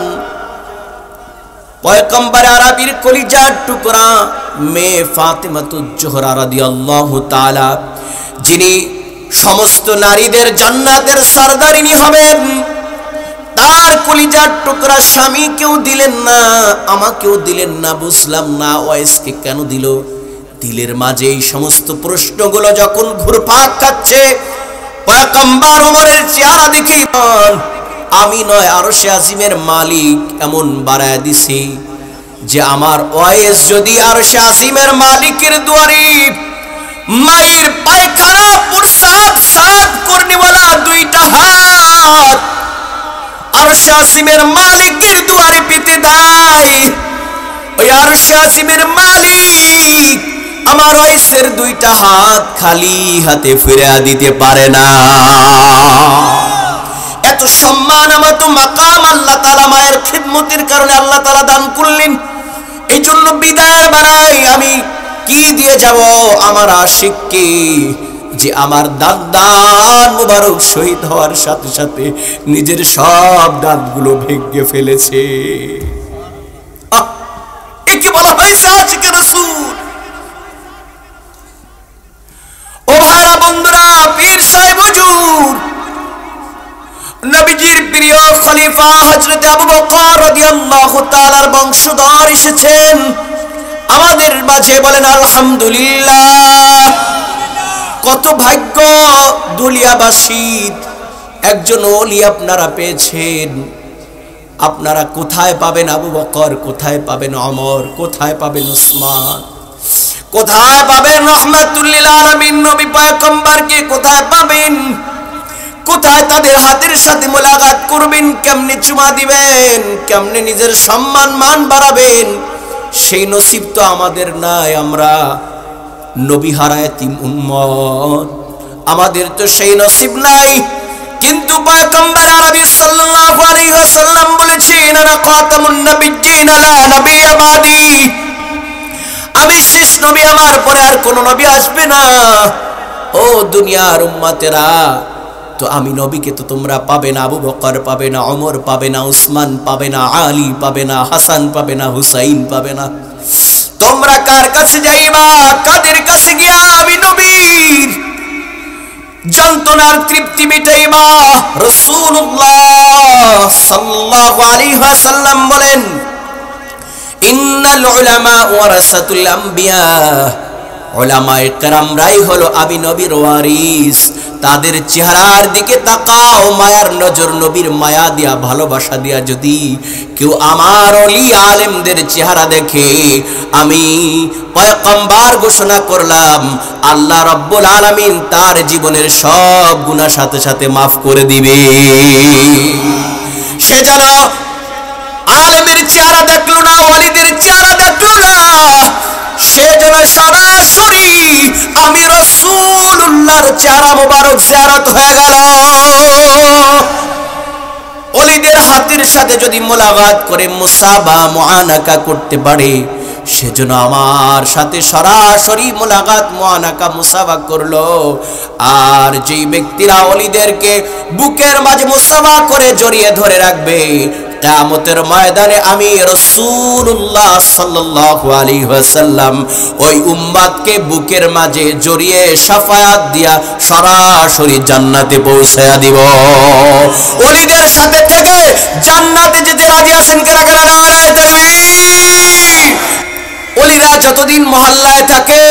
পয়গম্বর আরবির কলিজার টুকরা মেয়ে ফাতেমাতুজ জোহরা রাদিয়াল্লাহু তাআলা, যিনি সমস্ত নারীদের জান্নাতের সরদারিনী হবেন, তার কলিজার টুকরা স্বামীকেও দিলেন না, আমাকেও দিলেন না। বুঝলাম না ওয়াইসকে কেন দিল। দিলের মাঝে এই সমস্ত প্রশ্নগুলো যখন ঘুরপাক খাচ্ছে, পয়গম্বর ওমরের চেহারা দেখেই আমি নয় আরশে আজিমের মালিক এমন বাড়ায় দিছি যে আমার ওয়াইস যদি আরশে আজিমের মালিকের দুয়ারে মায়ের পায়খানা প্রসাব সাফ করনেওয়ালা 2টা হাত আরশে আজিমের মালিকের দুয়ারে পেতে দেয়, ওই আরশে আজিমের মালিক আমার ওয়াইসের 2টা হাত খালি হাতে ফিরিয়ে দিতে পারে না। এত সম্মান, আমার তো মাকাম আল্লাহ তাআলা মায়ের খিদমতের কারণে আল্লাহ তাআলা দান করলেন। এই জন্য বিদায়ের বেলায় আমি কি দিয়ে যাব আমার আশিককে, যে আমার দাঁত মুবারক শহীদ হওয়ার সাথে সাথে নিজের সব দাঁতগুলো ভেঙে ফেলেছে। একে বলা হয়েছে আশিকে রাসূল। ও ভাইরা বন্ধুরা, পীর সাহেব হুজুর, নবীজির প্রিয় খলিফা হযরত আবু বকর রাদিয়াল্লাহু তাআলার বংশধর এসেছেন আমাদের মাঝে। বলেন আলহামদুলিল্লাহ। কত ভাগ্য দুলিয়াবাসী, একজন ওলি আপনারা পেয়েছেন। আপনারা কোথায় পাবেন আবু বকর, কোথায় পাবেন ওমর, কোথায় পাবেন উসমান, কোথায় পাবেন রাহমাতুল লিল আলামিন নবী পয়গম্বরকে, কোথায় পাবেন? কোথায় তাদের হাতের সাথে মোলাকাত করবেন? কেমনে চুমা দিবেন? কেমনে নিজের সম্মান মান বাড়াবেন? সেই নসিব তো আমাদের নাই। আমরা নবী হারা এতিম উম্মত, আমাদের তো সেই নসিব নাই। কিন্তু পয়গম্বর আরবি সাল্লাল্লাহু আলাইহি ওয়াসাল্লাম বলেছেন, আনা খাতামুন নাবিয়্যিন লা নাবিয়্যা বাদি, আমি শেষ নবী, আমার পরে আর কোন নবী আসবে না। ও দুনিয়ার উম্মতেরা, তো আমি নবীকে তো তোমরা পাবে না, আবু বকর পাবে না, ওমর পাবে না, উসমান পাবে না, আলী পাবে না, হাসান পাবে না, হুসাইন পাবে না। তোমরা কার কাছে যাইবা? কাদের কাছে গিয়া আমি নবীর যন্ত্রণার তৃপ্তি মিটাইবা? রাসূলুল্লাহ সাল্লাল্লাহু আলাইহি ওয়াসাল্লাম বলেন, ইন্নাল উলামা ওয়ারাসাতুল আম্বিয়া, উলামায়ে কেরামরাই হলো আমি নবীর ওয়ারিস। তাদের চেহারার দিকে তাকাও, মায়ার নজর, নবীর মায়া দিয়া, ভালোবাসা দিয়া যদি কেউ আমার ওলি আলেমদের চেহারা দেখে, আমি পয়গম্বর ঘোষণা করলাম আল্লাহ রাব্বুল আলামিন তার জীবনের সব গুনাহ সাথে সাথে মাফ করে দিবে। সে যেন আলেমের চেহারা দেখলো না, ওয়ালিদের চেহারা দেখলো না, সে যেন সরাসরি আমি রাসূলুল্লাহর চেহারা মোবারক জিয়ারত হয়ে গেল। ওলিদের হাতের সাথে যদি মোলাকাত করে মুসাবা মুআনাকা করতে পারে, সেজন্য আমার সাথে সরাসরি মোলাকাত মুআনাকা মুসাবা করলো। আর যেই ব্যক্তিরা ওলিদেরকে বুকের মাঝে মুসাবা করে জড়িয়ে ধরে রাখবে, কিয়ামতের ময়দানে আমি রাসূলুল্লাহ সাল্লাল্লাহু আলাইহি ওয়াসাল্লাম ওই উম্মতকে বুকের মাঝে জড়িয়ে শাফায়াত দিয়া সরাসরি জান্নাতে পৌঁছায়া দিব। ওলিদের সাথে থেকে জান্নাতে যেতে রাজি আছেন কারা কারা? নারায়ে তাকবীর। ওলিরা যতদিন মহল্লায় থাকে,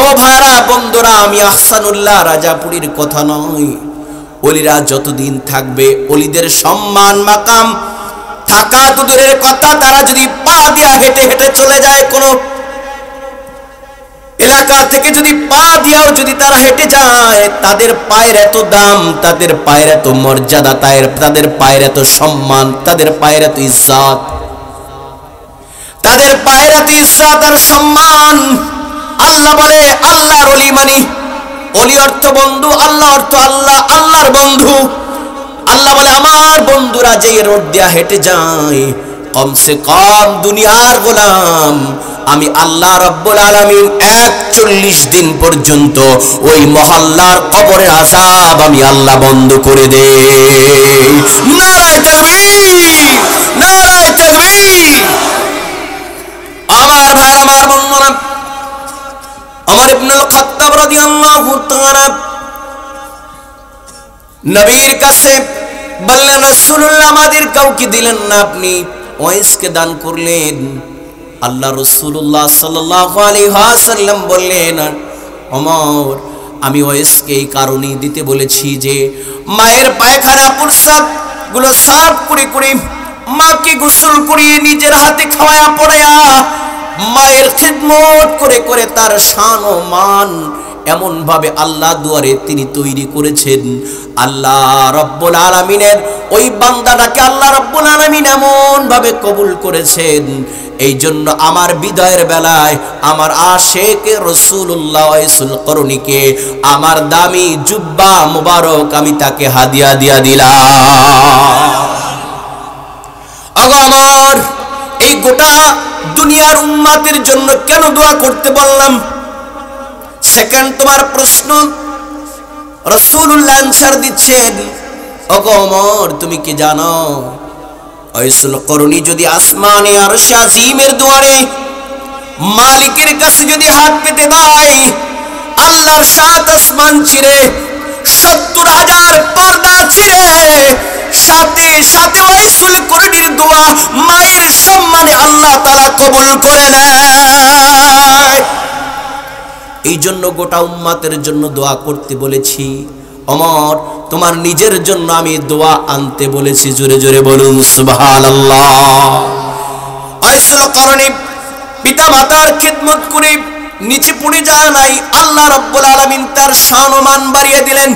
ও ভাইরা বন্ধুরা, আমি আহসানুল্লাহ রাজাপুরীর কথা নয়, ওলিরা যতদিন থাকবে ওলিদের সম্মান মাকাম থাকা তো দূরের কথা, তারা যদি পা দিয়া হেঁটে হেঁটে চলে যায় কোনো এলাকা থেকে, যদি পা দিয়াও যদি তারা হেঁটে যায়, তাদের পায়ের এত দাম, তাদের পায়ের এত মর্যাদা, তাদের পায়ের এত সম্মান, তাদের পায়ের এত ইজ্জত, তাদের পায়ের এত ইজ্জত আর সম্মান। আল্লাহ বলে আল্লাহর ওলি মানি, ওলি অর্থ বন্ধু, আল্লাহ অর্থ আল্লাহ, আল্লাহর বন্ধু। আল্লাহ বলে আমার বন্ধুরা যে রোড দিয়া হেঁটে যায়, কমসে কম দুনিয়ার গোলাম আমি আল্লাহ রাব্বুল আলামিন 41 দিন পর্যন্ত ওই মহল্লার কবরের আযাব আমি আল্লাহ বন্ধ করে দেই। নারায়ে তাকবীর, নারায়ে তাকবীর। আমার ভাই, আমার বন্ধুরা, ওমর ইবনুল খাত্তাব রাদিয়াল্লাহু তাআলা নবীর কাছে বললেন, রাসূলুল্লাহ আমাদের কাউকে দিলেন না, আপনি ওয়াইসকে দান করলেন। আল্লাহ রাসূলুল্লাহ সাল্লাল্লাহু আলাইহি ওয়াসাল্লাম বললেন, ওমর আমি ওয়াইসকে এই কারণেই দিতে বলেছি যে মায়ের পায়খানা প্রস্রাব গুলো সাফ করে করে, মাকে গোসল করিয়ে নিজের হাতে খাওয়ায়া পড়ায়া, মায়ের খিদমত করে করে তার শান ও মান এমন ভাবে আল্লাহ দুয়ারে তিনি তৈরি করেছেন। আল্লাহ রাব্বুল আলামিনের ওই বান্দাটাকে আল্লাহ রাব্বুল আলামিন এমন ভাবে কবুল করেছেন। এই জন্য আমার বিদায়ের বেলায় আমার আশেকে রাসূলুল্লাহ ওয়াইসুল করণীকে আমার দামি জুব্বা মুবারক আমি তাকে হাদিয়া দিয়া দিলাম। আমার এই গোটা দুনিয়ার উম্মতের জন্য কেন দোয়া করতে বললাম? সেকেন্ড তোমার প্রশ্ন, রাসূলুল্লাহ আনসার দিচ্ছেন, ওগো ওমর তুমি কি জানো ওয়াইসুল করণী যদি আসমানে আরশে আজিমের দুয়ারে মালিকের কাছে যদি হাত পেতে দেয়, আল্লাহর 7 আসমান ছিঁড়ে 70,000 পর্দা ছিঁড়ে সাথে সাথে ওয়াইসুল করণীর দোয়া মায়ের সম্মানে আল্লাহ তাআলা কবুল করে নেয়। এই জন্য গোটা উম্মতের জন্য দোয়া করতে বলেছি। ওমর তোমার নিজের জন্য আমি দোয়া আনতে বলেছি, জোরে জোরে বলুন সুবহানাল্লাহ। ওয়াইসুল করণী পিতা মাতার খিদমত করে নিচে পড়ে যায় নাই, আল্লাহ রাব্বুল আলামিন তার শান ও মান বাড়িয়ে দিলেন।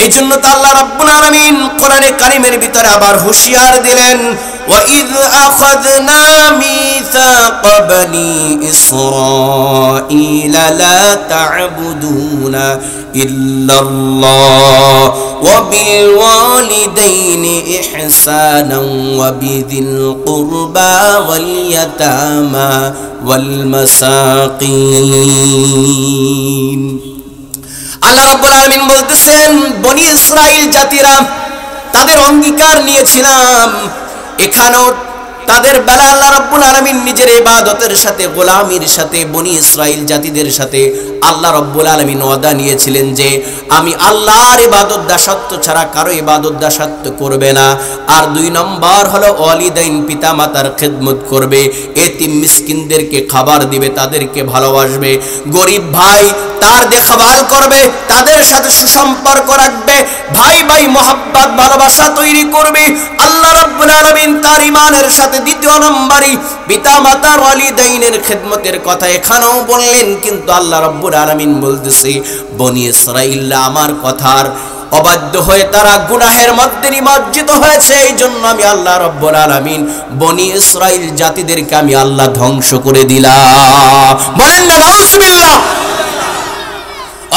এই জন্য তো আল্লাহ রাব্বুল আলামিন কোরআনে কারীমের ভিতরে আবার হুঁশিয়ার দিলেন, وَإِذْ أَخَذْنَا مِيثَاقَ بَنِي إِسْرَائِيلَ لَا تَعْبُدُونَ إِلَّا اللَّهَ وَبِالْوَالِدَيْنِ إِحْسَانًا وَبِذِي الْقُرْبَى وَالْيَتَامَى وَالْمَسَاكِينِ। আল্লাহ রাব্বুল আলামিন বলতেছেন, বনি ইসরাইল জাতিরা তাদের অঙ্গীকার নিয়েছিলাম, এখানেও তাদের বেলা আল্লাহ রাব্বুল আলামিন নিজের ইবাদতের সাথে গোলামির সাথে বনি ইসরাইল জাতিদের সাথে আল্লাহ রাব্বুল আলামিন ওয়াদা নিয়েছিলেন যে আমি আল্লাহর ইবাদত দাসত্ব ছাড়া কারো ইবাদত দাসত্ব করবে না। আর 2 নম্বর হলো ওয়ালিদাইন পিতা মাতার খিদমত করবে, এতিম মিসকিনদেরকে খাবার দিবে, তাদেরকে ভালোবাসবে, গরিব ভাই তার দেখভাল করবে, তাদের সাথে সুসম্পর্ক রাখবে, ভাই ভাই মহব্বত ভালোবাসা তৈরি করবে। আল্লাহ রাব্বুল আলামিন তার ঈমানের সাথে 2 নম্বরই পিতা মাতার ওয়ালিদাইনের খিদমতের কথা এখানেও বললেন। কিন্তু আল্লাহ রাব্বুল আলামিন বলতেছে বনি ইসরাইল আমার কথার অবাধ্য হয়ে তারা গুনাহের মধ্যে নিমজ্জিত হয়েছে, এই জন্য আমি আল্লাহ রাব্বুল আলামিন বনি ইসরাইল জাতিদেরকে আমি আল্লাহ ধ্বংস করে দিলাম। বলেন না নাউজুবিল্লাহ।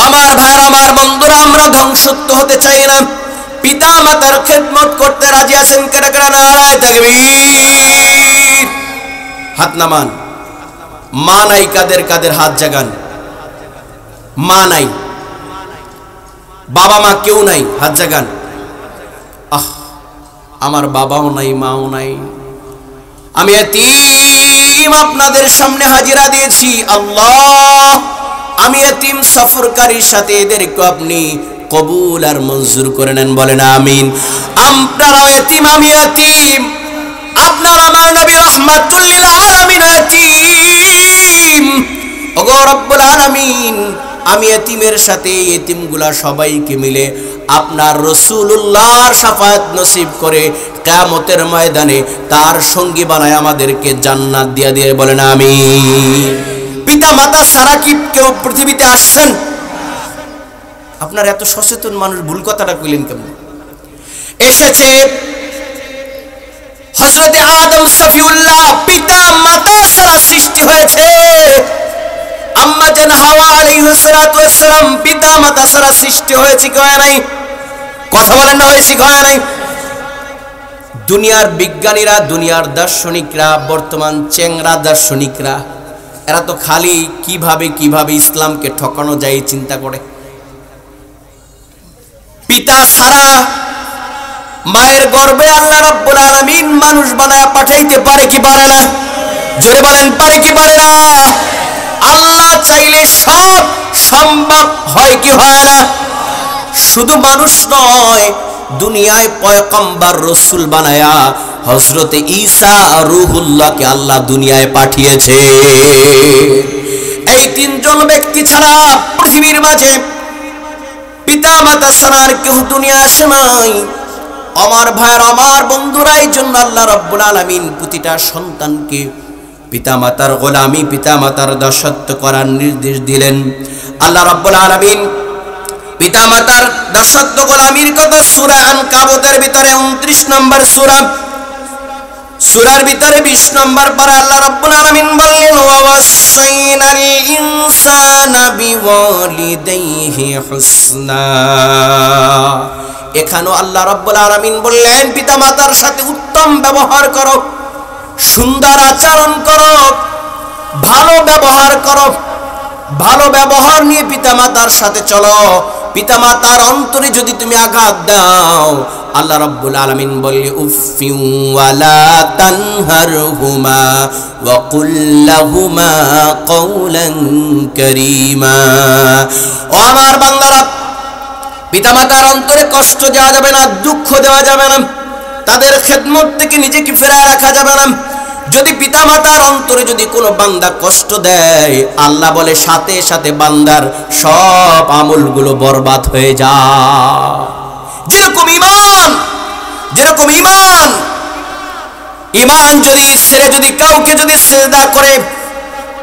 আমার ভাই, আমার বন্ধুরা, আমরা ধ্বংসত্ব হতে চাই না, পিতা মাতার খিদমত করতে রাজি আছেন? কেন কেন নারায়ে তাকবীর। হাত নামান। মা নাই কাদের কাদের হাত জাগান। মা নাই, বাবা মা কেউ নাই, হাত জাগান। আমার বাবাও নাই, মাও নাই, আমি এতিম আপনাদের সামনে হাজিরা দিয়েছি। আল্লাহ আমি এতিম সফরকারীর সাথে এদেরকে আপনি কবুল আর মঞ্জুর করে নেন, বলেন আমিন। আপনারাও এতিম, আমি এতিম, আপনার আমার নবী রাহমাতুল লিল আলামিন এতিম। ওগো রব্বুল আলামিন, আমি এতিমের সাথে এতিমগুলা সবাইকে মিলে আপনার রাসূলুল্লাহর শাফায়াত নসিব করে কিয়ামতের ময়দানে তার সঙ্গী বানায় আমাদেরকে জান্নাত দিয়ে দিয়ে বলেন আমিন। পিতা মাতা ছাড়া কি কেউ পৃথিবীতে আসছেন? আপনার এত সচেতন মানুষ ভুল কথাটা কইলেন কেমন? এসেছে হযরতে আদম সফিউল্লাহ, পিতা মাতা ছাড়া সৃষ্টি হয়েছে। আম্মা জান হাওয়া আলাইহিস সালাতু ওয়াস সালাম পিতা মাতা ছাড়া সৃষ্টি হয়েছে কি হয় নাই? কথা বলেন না, হয়েছে কি হয় নাই? দুনিয়ার বিজ্ঞানীরা, দুনিয়ার দার্শনিকরা, বর্তমান চেংরা দার্শনিকরা, এরা তো খালি কিভাবে কিভাবে ইসলামকে ঠকানো যায় চিন্তা করে। পিতা ছাড়া মায়ের গর্ভে আল্লাহ রাব্বুল আলামিন মানুষ বানায়া পাঠাইতে পারে কি পারে না? জোরে বলেন, পারে কি পারে না? আল্লাহ চাইলে সব সম্ভব হয় কি হয় না? শুধু মানুষ নয়, দুনিয়ায় পয়গম্বর রাসূল বানায়া হযরতে ঈসা রূহুল্লাহকে আল্লাহ দুনিয়ায় পাঠিয়েছে। এই তিনজন ব্যক্তি ছাড়া পৃথিবীর মাঝে পিতা মাতা ছাড়া আর কেউ দুনিয়া আসে নাই। আমার ভাইয়ের, আমার বন্ধুরা, এই জন্য আল্লাহ রাব্বুল আলামিন প্রতিটা সন্তানকে পিতামাতার গোলামি, পিতামাতার দাসত্ব করার নির্দেশ দিলেন। আল্লাহ রাব্বুল আলামিন পিতামাতার দাসত্ব গোলামির কথা সূরা আনকাবুতের ভিতরে 29 নম্বর সূরার ভিতরে 20 নম্বর পারা আল্লাহ রাব্বুল আলামিন বললেন, ওয়াসাইনাল ইনসানা বিওয়ালিদাইহি হুসনা। এখানেও আল্লাহ রাব্বুল আলামিন বললেন, পিতামাতার সাথে উত্তম ব্যবহার করো, সুন্দর আচরণ করো, ভালো ব্যবহার করো। ভালো ব্যবহার নিয়ে পিতামাতার সাথে চলো। পিতামাতার অন্তরে যদি তুমি আঘাত দাও, আল্লাহ রাব্বুল আলামিন বলে, উফিউ ওয়ালা তানহারহুমা ওয়া কুল লাহুমা কওলান কারীমা। ও আমার বান্দারা, পিতামাতার অন্তরে কষ্ট দেওয়া যাবে না, দুঃখ দেওয়া যাবে না, তাদের খেদমত থেকে নিজেকে ফেরায় রাখা যাবে না। যদি পিতামাতার অন্তরে যদি কোনো বান্দা কষ্ট দেয়, আল্লাহ বলে সাথে সাথে বান্দার সব আমলগুলো বরবাদ হয়ে যায়। যেরকম ঈমান যদি ছেড়ে যদি কাউকে যদি সিজদা করে,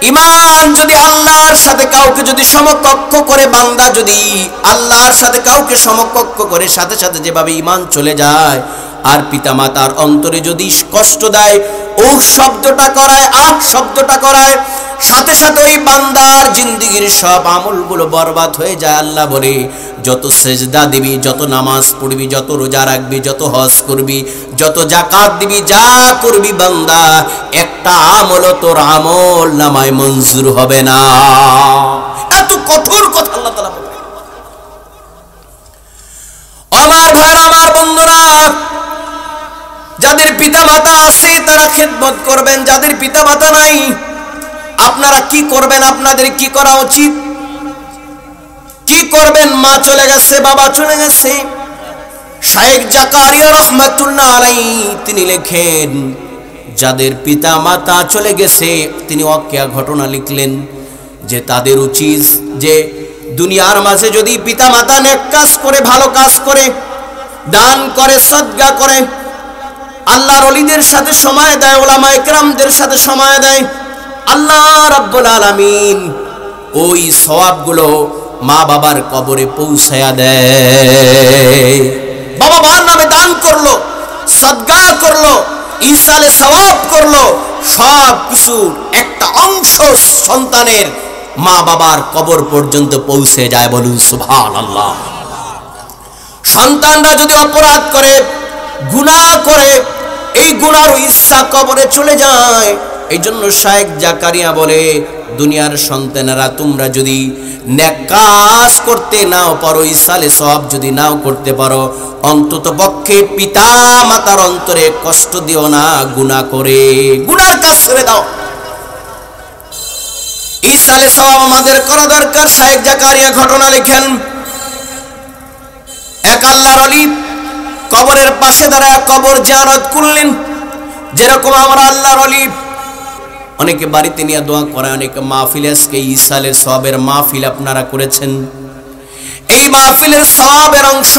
ঈমান যদি আল্লাহর সাথে কাউকে যদি সমকক্ষ করে, বান্দা যদি আল্লাহর সাথে কাউকে সমকক্ষ করে, সাথে সাথে যেভাবে ঈমান চলে যায়। আর পিতামাতার অন্তরে যদি কষ্ট দেয়, ও শব্দটা করায়, আহ শব্দটা করায়, সাথে সাথে ওই বান্দার জিন্দেগির সব আমলগুলো বরবাদ হয়ে যায়। আল্লাহ বলে, যত সেজদা দিবি, যত নামাজ পড়বি, যত রোজা রাখবি, যত হজ করবি, যত যাকাত দিবি, যা করবি বান্দা, একটা আমলও তোর আমল নামায় মঞ্জুর হবে না। এত কঠোর কথা আল্লাহ তাআলা বলে। আমার ভাই, আমার বন্ধুরা, যাদের পিতা মাতা আছে তারা খেদমত করবেন, যাদের পিতা মাতা নাই আপনারা কি করবেন? আপনাদের কি করা উচিত? কি করবেন? মা চলে গেছে, বাবা চলে গেছে। শায়েখ জাকারিয়া রাহমাতুল্লাহ আলাইহি তিনি লেখেন, যাদের পিতা মাতা চলে গেছে তিনি ওয়াকিয়া ঘটনা লিখলেন যে তাদের উচিত যে দুনিয়ার মাঝে যদি পিতা মাতা নেক কাজ করে, ভালো কাজ করে, দান করে, সদকা করে, আল্লাহর ওলিদের সাথে সময় দেয়, উলামায়ে কেরামদের সাথে সময় দেয়, আল্লাহ রাব্বুল আলামিন ওই সওয়াবগুলো মা বাবার কবরে পৌঁছায়া দেয়। বাবা মার নামে দান করলো, সদকা করলো, ইসালে সওয়াব করলো, সব কিছুর একটা অংশ সন্তানের মা বাবার কবর পর্যন্ত পৌঁছে যায়। বলুন সুবহানাল্লাহ। সন্তানরা যদি অপরাধ করে, গুনাহ করে, এই গুনাহর ইচ্ছা কবরে চলে যায়। এই জন্য শায়েখ জাকারিয়া বলে, দুনিয়ার সন্তানেরা তোমরা যদি নেক কাজ করতে নাও পারো, ইসালে সওয়াব যদি নাও করতে পারো, অন্তত পক্ষে পিতা মাতার অন্তরে কষ্ট দিও না গুনাহ করে, গুনার কাজ ছেড়ে দাও। ইসালে সওয়াব আমাদের করা দরকার। শায়েখ জাকারিয়া ঘটনা লেখেন, এক আল্লাহর ওলি কবরের পাশে দাঁড়ায় কবর জিয়ারত করলেন। যেরকম আমরা আল্লাহর ওলি অনেকে বাড়িতে নিয়ে দোয়া করে, অনেকে মাহফিল, আজকে ইসালের সওয়াবের মাহফিল আপনারা করেছেন। এই মাহফিলের সওয়াবের অংশ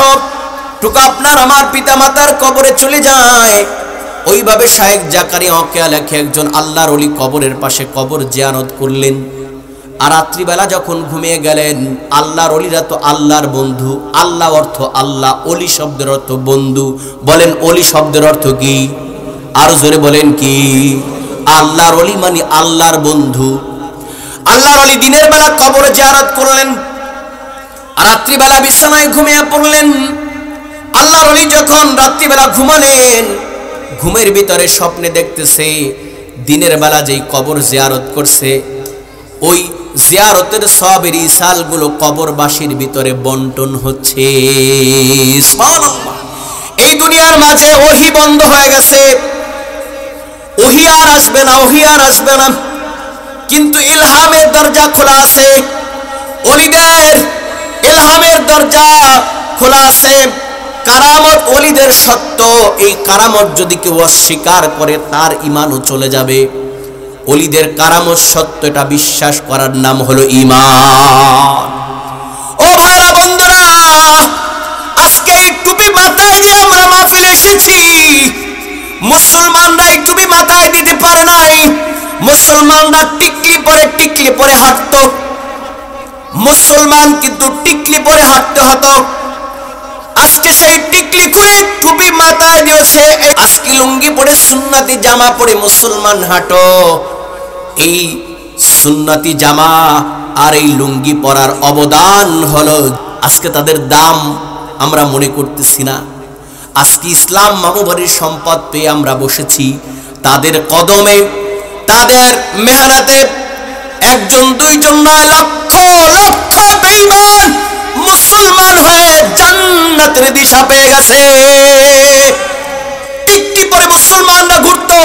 টুকু আপনার আমার পিতা মাতার কবরে চলে যায়, ওইভাবে শায়েখ জাকারিয়া ওয়াকিয়া লেখে একজন আল্লাহর ওলি কবরের পাশে কবর জিয়ারত করলেন। আর রাত্রিবেলা যখন ঘুমিয়ে গেলেন, আল্লাহর ওলিরা তো আল্লাহর বন্ধু, আল্লাহ অর্থ আল্লাহ, ওলি শব্দের অর্থ বন্ধু। বলেন ওলি শব্দের অর্থ কি? আর জোরে বলেন কি? আল্লাহর ওলি মানে আল্লাহর বন্ধু। আল্লাহর ওলি দিনের বেলা কবর জিয়ারত করলেন, আর রাত্রিবেলা বিছানায় ঘুমিয়ে পড়লেন। আল্লাহর ওলি যখন রাত্রিবেলা ঘুমালেন, ঘুমের ভিতরে স্বপ্নে দেখতেছে দিনের বেলা যেই কবর জিয়ারত করছে, ওই জিয়ারতের সবের ইসালগুলো কবরবাসীর ভিতরে বন্টন হচ্ছে। সুবহানাল্লাহ। এই দুনিয়ার মাঝে ওহী বন্ধ হয়ে গেছে, ওহী আর আসবে না, ওহী আর আসবে না, কিন্তু ইলহামের দরজা খোলা আছে। ওলিদের ইলহামের দরজা খোলা আছে। কারামত ওলিদের সত্য, এই কারামত যদি কেউ অস্বীকার করে তার ঈমানও চলে যাবে। ওলিদের কারামত সত্য, এটা বিশ্বাস করার নাম হলো ঈমান। ও ভাইরা বন্ধুরা, আজকে এই টুপি মাথায় যে আমরা মাহফিলে এসেছি, মুসলমানরা এই টুপি মাথায় দিতে পারে নাই। মুসলমানরা টিকলি পরে হাঁটতো, মুসলমান কিন্তু টিকলি পরে হাঁটতে হতো। আজকে সেই টিকলি করে টুপি মাথায় দিয়েছে, আজকে লুঙ্গি পরে সুন্নতি জামা পরে মুসলমান হাঁটো। এই সুন্নতি জামা আর এই লুঙ্গি পরার অবদান হলো, আজকে তাদের দাম আমরা মনে করতেছি না। আজকে ইসলাম মামুবাড়ির সম্পদ পেয়ে আমরা বসেছি, তাদের কদমে, তাদের মেহনতে একজন দুইজন নয়, লক্ষ লক্ষ বেঈমান মুসলমান হয়ে জান্নাতের দিশা পেয়ে গেছে। টিকটি পরে মুসলমানরা ঘুরতো,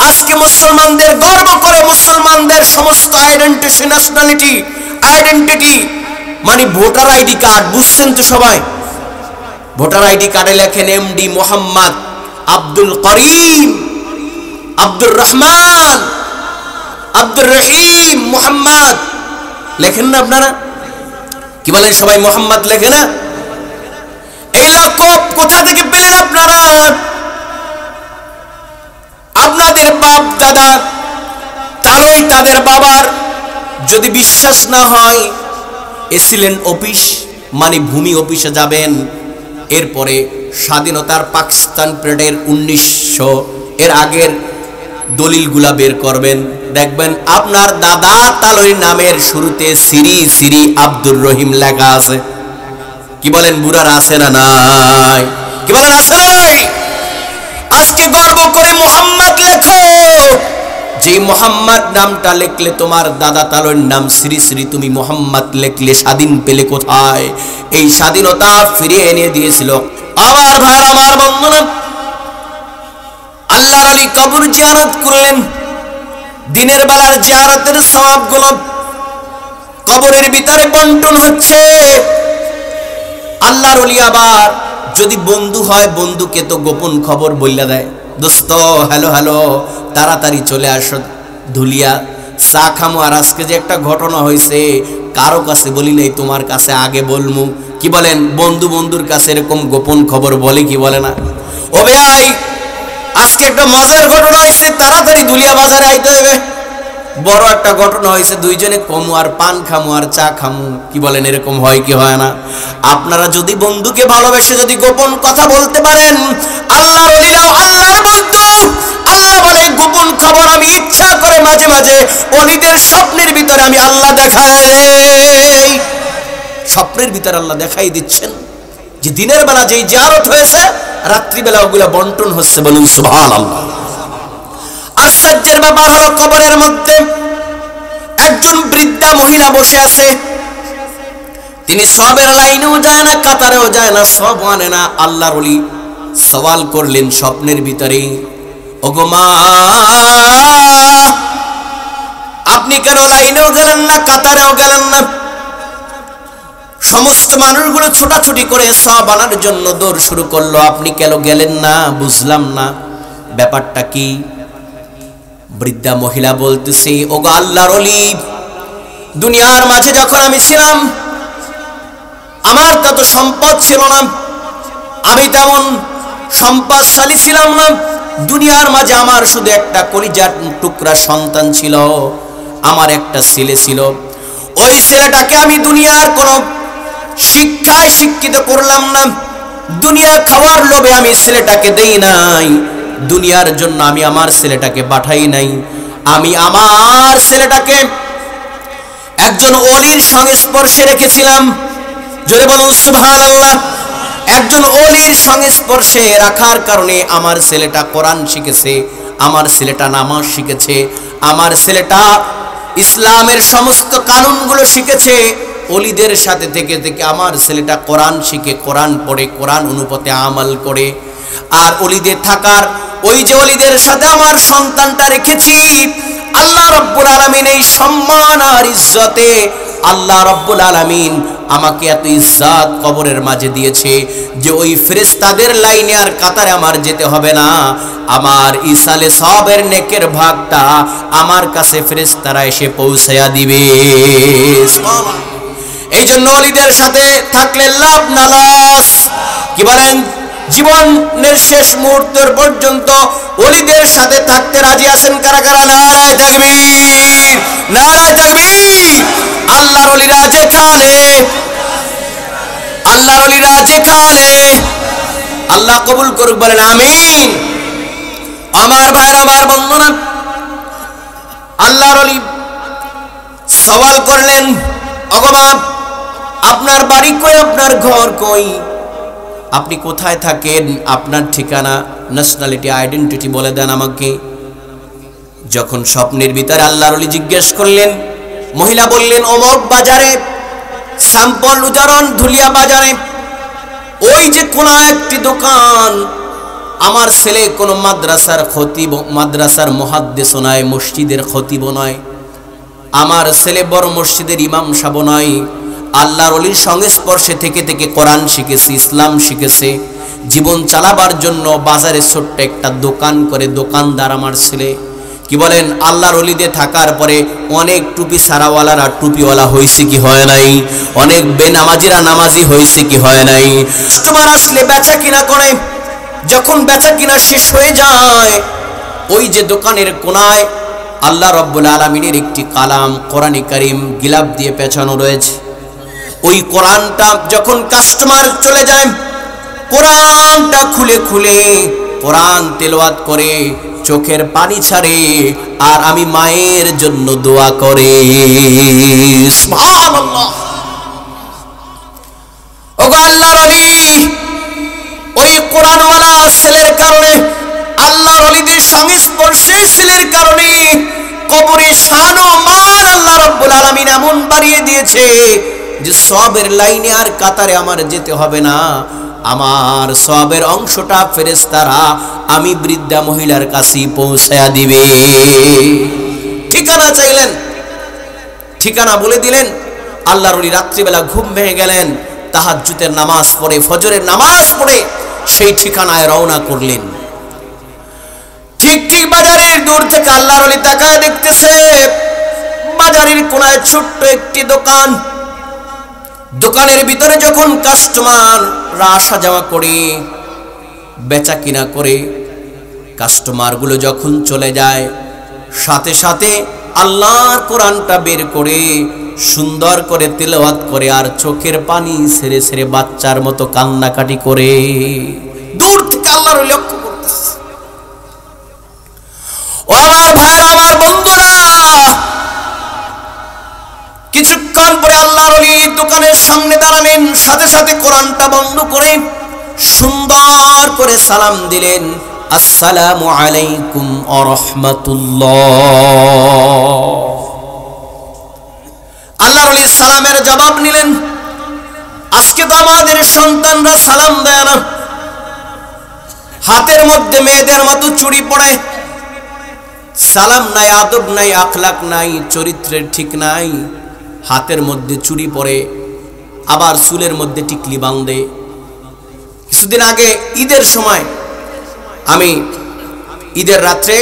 আজকে মুসলমানদের গর্ব করে মুসলমানদের সমস্ত আইডেন্টিটি, আইডেন্টিটি মানে ভোটার আইডি কার্ড, বুঝছেন তো সবাই? ভোটার আইডি কার্ডে লেখেন এমডি মোহাম্মদ আব্দুল করিম, আব্দুর রহমান, আব্দুর রহিম মোহাম্মদ, লেখেন না আপনারা? কি বলেন সবাই? মোহাম্মদ লেখে না? এই লকব কোথা থেকে পেলেন আপনারা? আপনাদের বাপ দাদা তারই তাদের বাবার। যদি বিশ্বাস না হয়, এসিলেন্ট অফিস মানে ভূমি অফিসে যাবেন, এরপরে স্বাধীনতার পাকিস্তান পিরিয়ডের 1900 এর আগের দলিলগুলা বের করবেন, দেখবেন আপনার দাদা তালই নামের শুরুতে শ্রী শ্রী আব্দুর রহিম লেখা আছে। কি বলেন বুড়ারা, আছে না নাই? কি বলেন আছে নাই? আজকে গর্ব করে মোহাম্মদ লেখো, যে মোহাম্মদ নামটা লিখলে তোমার দাদা তালইর নাম শ্রী শ্রী, তুমি মোহাম্মদ লিখলে স্বাধীন পেলে কোথায়? এই স্বাধীনতা ফিরিয়ে এনে দিয়েছিল আমার ভাই, আমার বন্ধুরা। আল্লাহর ওলি কবর জিয়ারত করলেন, দিনের বেলার জিয়ারতের সওয়াবগুলো কবরের ভিতরে বন্টন হচ্ছে। আল্লাহর ওলি আবার যদি বন্ধু হয়, বন্ধুকে তো গোপন খবর বইলা দেয়, দোস্ত হ্যালো হ্যালো, তাড়াতাড়ি চলে আসো ধুলিয়া, চা খামো। আর আজকে যে একটা ঘটনা হয়েছে, কারো কাছে বলি নাই, তোমার কাছে আগে বলমু। কি বলেন? বন্ধু বন্ধুর কাছে এরকম গোপন খবর বলে কি বলে না? ও ভাই, আজকে একটা মজার ঘটনা হয়েছে, তাড়াতাড়ি ধুলিয়া বাজারে আইতে হবে। বড় একটা ঘটনা হয়েছে, দুইজনে কমু আর পান খামু আর চা খামু। কি বলেন? এরকম হয় কি হয় না? আপনারা যদি বন্ধুকে ভালোবেসে যদি গোপন কথা বলতে পারেন, আল্লাহর ওলিরাও আল্লাহর বন্ধু। আল্লাহ বলে গোপন খবর আমি ইচ্ছা করে মাঝে মাঝে ওলিদের স্বপ্নের ভিতরে আমি আল্লাহ দেখাই। স্বপ্নের ভিতরে আল্লাহ দেখাই দিচ্ছেন যে দিনের বেলা যেই জিয়ারত হয়েছে, রাত্রিবেলা ওগুলা বন্টন হচ্ছে। বলুন সুবহানাল্লাহ। আশ্চর্যের ব্যাপার হলো, কবরের মধ্যে একজন বৃদ্ধা মহিলা বসে আছে। তিনি সবের লাইনেও যায় না, কাতারেও যায় না, সব আনে না। আল্লাহর ওলি সওয়াল করলেন স্বপ্নের ভিতরে, ওগো মা, আপনি কেন লাইনেও গেলেন না, কাতারেও গেলেন না? সমস্ত মানুষগুলো ছোটাছুটি করে সওয়াব আনার জন্য দৌড় শুরু করলো, আপনি কেন গেলেন না? বুঝলাম না, ব্যাপারটা কি? বৃদ্ধা মহিলা বলতেছে, ওগো আল্লাহর ওলি, দুনিয়ার মাঝে যখন আমি ছিলাম, আমার তত সম্পদ ছিল না, আমি তেমন সম্পদশালী ছিলাম না। দুনিয়ার মাঝে আমার শুধু একটা কলিজার টুকরা সন্তান ছিল, আমার একটা ছেলে ছিল। ওই ছেলেটাকে আমি দুনিয়ার কোনো শিক্ষায় শিক্ষিত করলাম না। দুনিয়া খাওয়ার লোভে আমি ছেলেটাকে দেই নাই, দুনিয়ার জন্য আমি আমার ছেলেটাকে পাঠাই নাই। আমি আমার ছেলেটাকে একজন ওলির সংস্পর্শে রেখেছিলাম। জোরে বলুন সুবহানাল্লাহ। একজন ওলির সংস্পর্শে রাখার কারণে আমার ছেলেটা কোরআন শিখেছে, আমার ছেলেটা নামাজ শিখেছে, আমার ছেলেটা ইসলামের সমস্ত কানুনগুলো শিখেছে। ওলিদের সাথে থেকে থেকে আমার ছেলেটা কোরআন শিখে, কোরআন পড়ে, কোরআন অনুপাতে আমল করে। আর ওলিদের থাকার, ওই যে ওলিদের সাথে আমার সন্তানটা রেখেছি, আল্লাহ রাব্বুল আলামিন এই সম্মান আর ইজ্জতে আল্লাহ রাব্বুল আলামিন আমাকে এত ইজ্জত কবরের মাঝে দিয়েছে যে ওই ফেরেশতাদের লাইনে আর কাতারে আমার যেতে হবে না। আমার ইসালে সবের নেকের ভাগটা আমার কাছে ফেরেশতারা এসে পৌঁছায়া দিবে। এই জন্য ওলিদের সাথে থাকলে লাভ না লস। কি বলেন? জীবনের শেষ মুহূর্তের পর্যন্ত ওলিদের সাথে থাকতে রাজি আছেন কারা কারা? নারায়ে তাকবীর, নারায়ে তাকবীর। আল্লাহর ওলিরা যেখানে, আল্লাহর ওলিরা যেখানে, আল্লাহ কবুল করুক, বলেন আমিন। আমার ভাইরা, আমার বন্ধুরা, আল্লাহর ওলি সওয়াল করলেন, ওগো আপনার বাড়ি কই, আপনার ঘর কই, আপনি কোথায় থাকেন, আপনার ঠিকানা, ন্যাশনালিটি, আইডেন্টিটি বলে দেন আমাকে। যখন স্বপ্নের ভিতরে আল্লাহর ওলি জিজ্ঞেস করলেন, মহিলা বললেন অমক বাজারে, স্যাম্পল উদাহরণ ধুলিয়া বাজারে, ওই যে কোন একটি দোকান। আমার ছেলে কোন মাদ্রাসার খতিব, মাদ্রাসার মুহাদ্দিস নয়, মসজিদের খতিব নয়, আমার ছেলে বড় মসজিদের ইমাম সাহেব নয়। আল্লাহর ওলির সংস্পর্শে থেকে থেকে কোরআন শিখেছে, ইসলাম শিখেছে। জীবন চালাবার জন্য বাজারে ছোট্ট একটা দোকান করে দোকানদার আমার ছেলে। কি বলেন? আল্লাহর ওলিতে থাকার পরে অনেক টুপি সারাওয়ালারা টুপিওয়ালা হয়েছে কি হয় নাই? অনেক বেনামাজিরা নামাজি হয়েছে কি হয় নাই? কাস্টমার আসলে বেচা কিনা করে, যখন বেচা কিনা শেষ হয়ে যায়, ওই যে দোকানের কোনায় আল্লাহ রাব্বুল আলামিনের একটি কালাম কোরআনে কারীম গিলাপ দিয়ে পেঁচানো রয়েছে। ওই কোরআনটা যখন কাস্টমার চলে যায়, কোরআনটা খুলে খুলে কোরআন তেলাওয়াত করে, চোখের পানি ছাড়ে, আর আমি মায়ের জন্য দোয়া করে। সুবহানাল্লাহ। ওগো আল্লাহর ওলি, ওই কোরআনওয়ালা ছেলের কারণে, আল্লাহর ওলিদের সংস্পর্শে ছেলের কারণে কবরে শান ও মান আল্লাহ রাব্বুল আলামিন এমন বাড়িয়ে দিয়েছে যে সবের লাইনে আর কাতারে আমার যেতে হবে না। আমার সবের অংশটা ফেরেশতারা আমি বৃদ্ধা মহিলার কাছে পৌঁছায়া দিবে। ঠিকানা চাইলেন, ঠিকানা বলে দিলেন। আল্লাহর ওলি রাত্রিবেলা ঘুম ভেঙে গেলেন, তাহাজ্জুদের নামাজ পড়ে, ফজরের নামাজ পড়ে সেই ঠিকানায় রওনা করলেন। ঠিক ঠিক বাজারের দূর থেকে আল্লাহর ওলি তাকায় দেখতেছে বাজারের কোনায় ছোট্ট একটি দোকান। দোকানের ভিতরে যখন কাস্টমাররা আসা যাওয়া করে, বেচা কিনা করে, কাস্টমারগুলো যখন চলে যায়, সাথে সাথে আল্লাহর কোরআনটা বের করে সুন্দর করে তেলাওয়াত করে, আর চোখের পানি ছেড়ে ছেড়ে বাচ্চার মতো কান্নাকাটি করে দূর থেকে আল্লাহর ওলি লক্ষ্য করতেছে। ও আমার ভাইরা, আমার বন্ধুরা, কিছুক্ষণ পরে আল্লাহর ওলি দোকানের সামনে দাঁড়ালেন, সাথে সাথে কোরআনটা বন্ধ করে সুন্দর করে সালাম দিলেন, আসসালামু আলাইকুম ওয়া রাহমাতুল্লাহ। আল্লাহর ওলি সালামের জবাব নিলেন। আজকে তো আমাদের সন্তানরা সালাম দেয় না, হাতের মধ্যে মেয়েদের মতো চুড়ি পড়ে, সালাম নাই, আদব নাই, আখলাক নাই, চরিত্রের ঠিক নাই, হাতের মধ্যে চুড়ি পরে, আবার চুলের মধ্যে টিকলি বাঁধে। কিছুদিন আগে ঈদের সময় আমি ঈদের রাত্রে,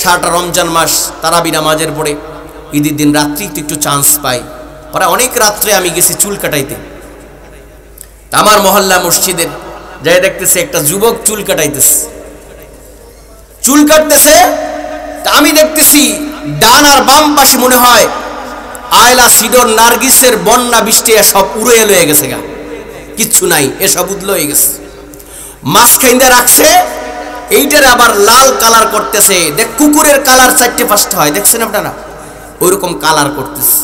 সারাটা রমজান মাস তারাবি নামাজের পরে ঈদের দিন রাত্রি একটু চান্স পাই, পরে অনেক রাত্রে আমি গেছি চুল কাটাইতে। আমার মহল্লা মসজিদের যাই দেখতেছে একটা যুবক চুল কাটাইতেছে, চুল কাটতেছে। তা আমি দেখতেছি ডান আর বাম পাশে মনে হয় আয়লা সিডর নার্গিসের বন্যা বৃষ্টি সব উড়ে লয়ে গেছে গা, কিচ্ছু নাই, এসব উদল হয়ে গেছে। মাঝখান দিয়ে রাখছে, এইটারে আবার লাল কালার করতেছে। দেখ কুকুরের কালার 4-5টা হয়, দেখছেন আপনারা, ওইরকম কালার করতেছে।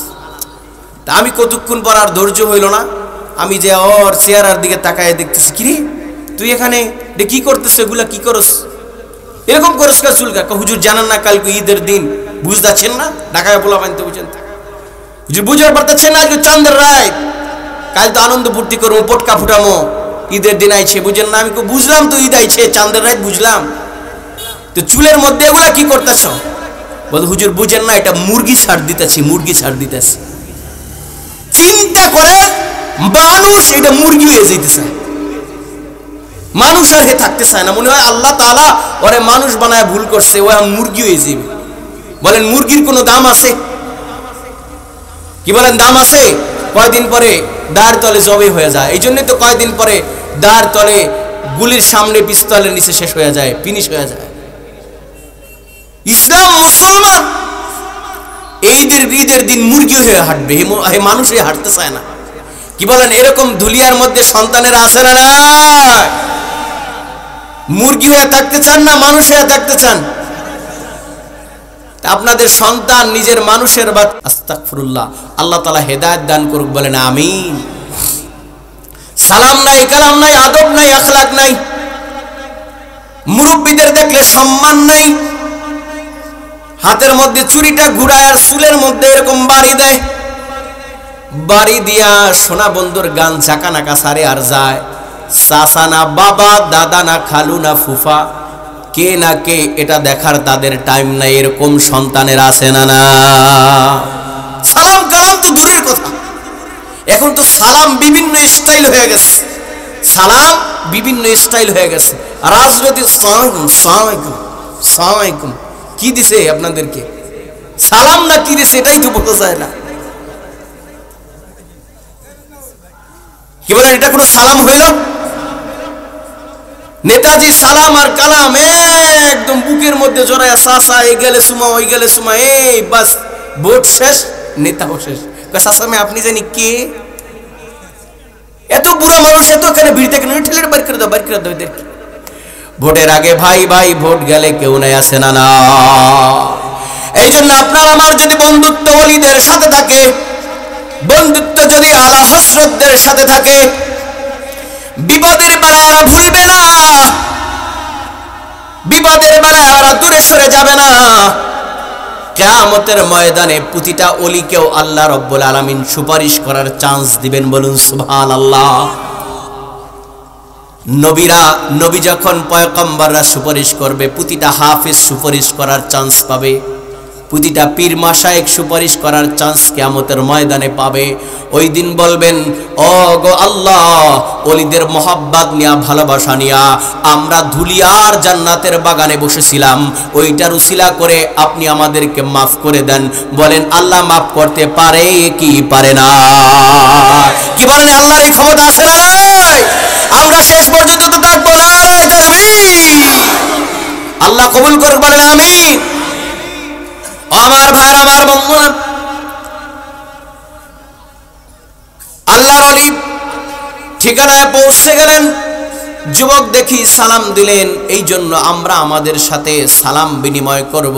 তা আমি কতক্ষণ পর আর ধৈর্য হইল না, আমি যে ওর চেহারার দিকে তাকায় দেখতেছি, কিরে তুই এখানে কি করতেছ, এগুলা কি করস, এরকম করস কা চুল কাট? হুজুর জানান না কালকে ঈদের দিন, বুঝতেছেন না, ঢাকায় পোলা বানতে বুঝেন, হুজুর বুঝার পারতেছেন না, আজকে চাঁদের রাত, কাল তো আনন্দ ফুর্তি করবো, পটকা ফুটামো, ঈদের দিন আইছে, বুঝেন না? আমি বুঝলাম তো ঈদ আইছে, চাঁদের রাত বুঝলাম, তো চুলের মধ্যে এগুলা কি করতেছ? বল হুজুর বুঝেন না, এটা মুরগি ছাড় দিতেছি, মুরগি ছাড় দিতেছি। চিন্তা করে মানুষ এটা মুরগি হয়ে যেতেছে, মানুষ আর হে থাকতে চায় না, মনে হয় আল্লাহ তাআলা ওরে মানুষ বানায় ভুল করছে, ও মুরগি হয়ে যাবে। বলেন মুরগির কোনো দাম আছে? কি বলেন দাম আছে? কয়দিন পরে দাঁড় তলে জবে হয়ে যায়। এই জন্যই তো কয়দিন পরে দাঁড় তলে গুলির সামনে পিস্তলের নিচে শেষ হয়ে যায়, ফিনিশ হয়ে যায়। ইসলাম মুসলমান ঈদের দিন মুরগি হয়ে হাঁটবে, মানুষ হয়ে হাঁটতে চায় না। কি বলেন এরকম ধুলিয়ার মধ্যে সন্তানের আছে না? মুরগি হয়ে থাকতে চান না মানুষ হয়ে থাকতে চান? আপনাদের সন্তান নিজের মানুষের বাচ্চা, আস্তাগফিরুল্লাহ, আল্লাহ তাআলা হেদায়েত দান করুক, বলেন আমিন। সালাম নাই, কালাম নাই, আদব নাই, আখলাক নাই, মুরব্বিদের দেখলে সম্মান নাই, হাতের মধ্যে চুরিটা ঘুরায় আর চুলের মধ্যে এরকম বাড়ি দেয়, বাড়ি দিয়া সোনা বন্ধুর গান ঝাঁকা নাকা সারে আর যায়। চাচা না বাবা, দাদা না খালু না ফুফা, কে না কে এটা দেখার তাদের টাইম নাই। এরকম সন্তানের আছে না? না, সালাম কালাম তো দূরের কথা, এখন তো সালাম বিভিন্ন স্টাইল হয়ে গেছে, সালাম বিভিন্ন স্টাইল হয়ে গেছে। রাজনৈতিক সালামালাইকুম কি দিছে আপনাদেরকে, সালাম না কি দিছে এটাই তো বোঝা যায় না। কি বলেন, এটা কোনো সালাম হইল? নেতাজি সালাম আর কালাম একদম বুকের মধ্যে জড়ায়, চাচা এই গেলে সুমা, ওই গেলে সুমা, এই বাস ভোট শেষ, নেতাও শেষ। চাচা আমি আপনি জানি কে? এত বুড়া মানুষ এত এখানে ভিড় থেকে ঠেলে বাইর করে দাও, বাইর করে দাও এদেরকে। ভোটের আগে ভাই ভাই, ভোট গেলে কেউ নাই, আছে না? না, এই জন্য আপনার আমার যদি বন্ধুত্ব ওলিদের সাথে থাকে, বন্ধুত্ব যদি আলা হযরতদের সাথে থাকে, বিপদের বেলায় এরা ভুলবে না, বিপদের বেলায় এরা দূরে সরে যাবে না। কিয়ামতের ময়দানে প্রতিটা ওলিকেও আল্লাহ রাব্বুল আলামিন সুপারিশ করার চান্স দিবেন, বলুন সুবহানাল্লাহ। নবী যখন পয়গম্বররা সুপারিশ করবে, প্রতিটা হাফেজ সুপারিশ করার চান্স পাবে, প্রতিটা পীর মাশায়েখ সুপারিশ করার চান্স কিয়ামতের ময়দানে পাবে। ওই দিন বলবেন, ও গো আল্লাহ, ওলিদের মোহাব্বত নিয়া, ভালোবাসা নিয়া আমরা ধুলিয়ার জান্নাতের বাগানে বসেছিলাম, ওইটার উসিলা করে আপনি আমাদেরকে মাফ করে দেন। বলেন আল্লাহ মাফ করতে পারে কি পারে না? কি বলেন, আল্লাহর এই ক্ষমতা আছে না? আমরা শেষ পর্যন্ত তো থাকবো, নারায়ে তাকবীর, আল্লাহ কবুল করুক, বলেন আমিন। আমার ভাই, আমার বন্ধুরা, আল্লাহর ওলি ঠিকানায় পৌঁছে গেলেন, যুবক দেখি সালাম দিলেন। এই জন্য আমরা আমাদের সাথে সালাম বিনিময় করব।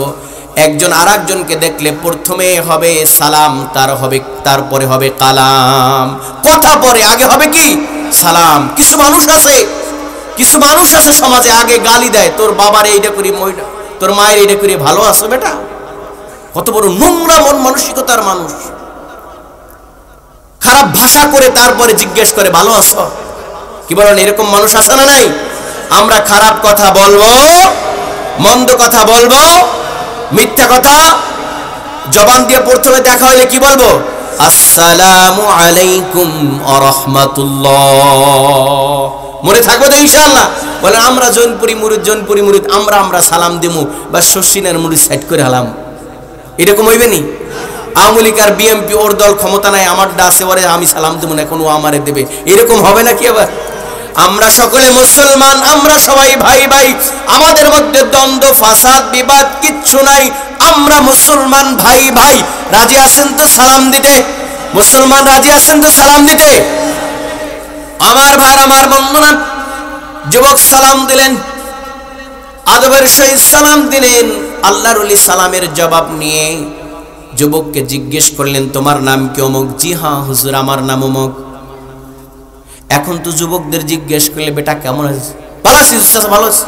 একজন আরেকজনকে দেখলে প্রথমে হবে সালাম, তারপরে হবে কালাম, কথা পরে, আগে হবে কি সালাম। কিছু মানুষ আছে সমাজে আগে গালি দেয়, তোর বাবার এইটা করি, তোর মায়ের এইটা করি, ভালো আছো বেটা? কত বড় নোংরা মন মানসিকতার মানুষ, খারাপ ভাষা করে তারপরে জিজ্ঞেস করে ভালো আছো? কি বলেন, এরকম মানুষ আছে না নাই? আমরা খারাপ কথা বলবো, মন্দ কথা বলবো, মিথ্যা কথা জবান দিয়ে প্রথমে দেখা হইলে কি বলবো? আসসালামু আলাইকুম ওয়া রাহমাতুল্লাহ। মনে থাকবে তো ইনশাআল্লাহ? বলেন আমরা জৈনপুরি মুরিদ, আমরা সালাম দিমু বা শশিনের মুরিদ সাইড করে হলাম, এরকম হইবে নি? আওয়ামী লীগ আর বিএনপি, ওর দল ক্ষমতা নাই, আমারটা আছে, ওরে আমি সালাম দেবো না, এখন ও আমারে দেবে, এরকম হবে নাকি? আবার আমরা সকলে মুসলমান, আমরা সবাই ভাই ভাই, আমাদের মধ্যে দ্বন্দ্ব ফাসাদ বিবাদ কিচ্ছু নাই, আমরা মুসলমান ভাই ভাই। রাজি আছেন তো সালাম দিতে? মুসলমান রাজি আছেন তো সালাম দিতে? আমার ভাই, আমার বন্ধুরা, যুবক সালাম দিলেন, আদবের সহিত সালাম দিলেন। আল্লাহর ওলি সালামের জবাব নিয়ে যুবককে জিজ্ঞেস করলেন, তোমার নাম কি? অমুক। জি হ্যাঁ হুজুর, আমার নাম অমুক। এখন তো যুবকদের জিজ্ঞেস করলে, বেটা কেমন আছিস? ভালো আছিস? ভালো আছিস?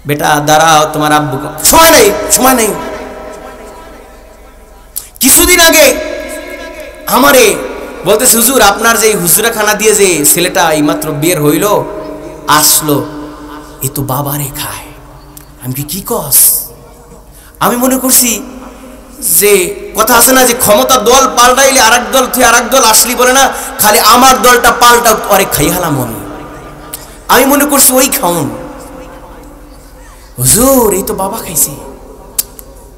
বেটা দাঁড়াও, তোমার আব্বু। সময় নেই, সময় নেই। কিছুদিন আগে আমারে বলতেছে, হুজুর আপনার যে হুজুরাখানা দিয়ে যে ছেলেটা এইমাত্র বের হইল আসলো, এ তো বাবারে খায়। আমি কি কস? আমি মনে করছি যে কথা আছে না, যে ক্ষমতা দল পাল্টাইলে আরেক দল থেকে আরেক দল আসলি বলে না, খালি আমার দলটা পাল্টা পরে খাই হালাম। আমি মনে করছি ওই খাউন। হুজুর এই তো বাবা খাইছে।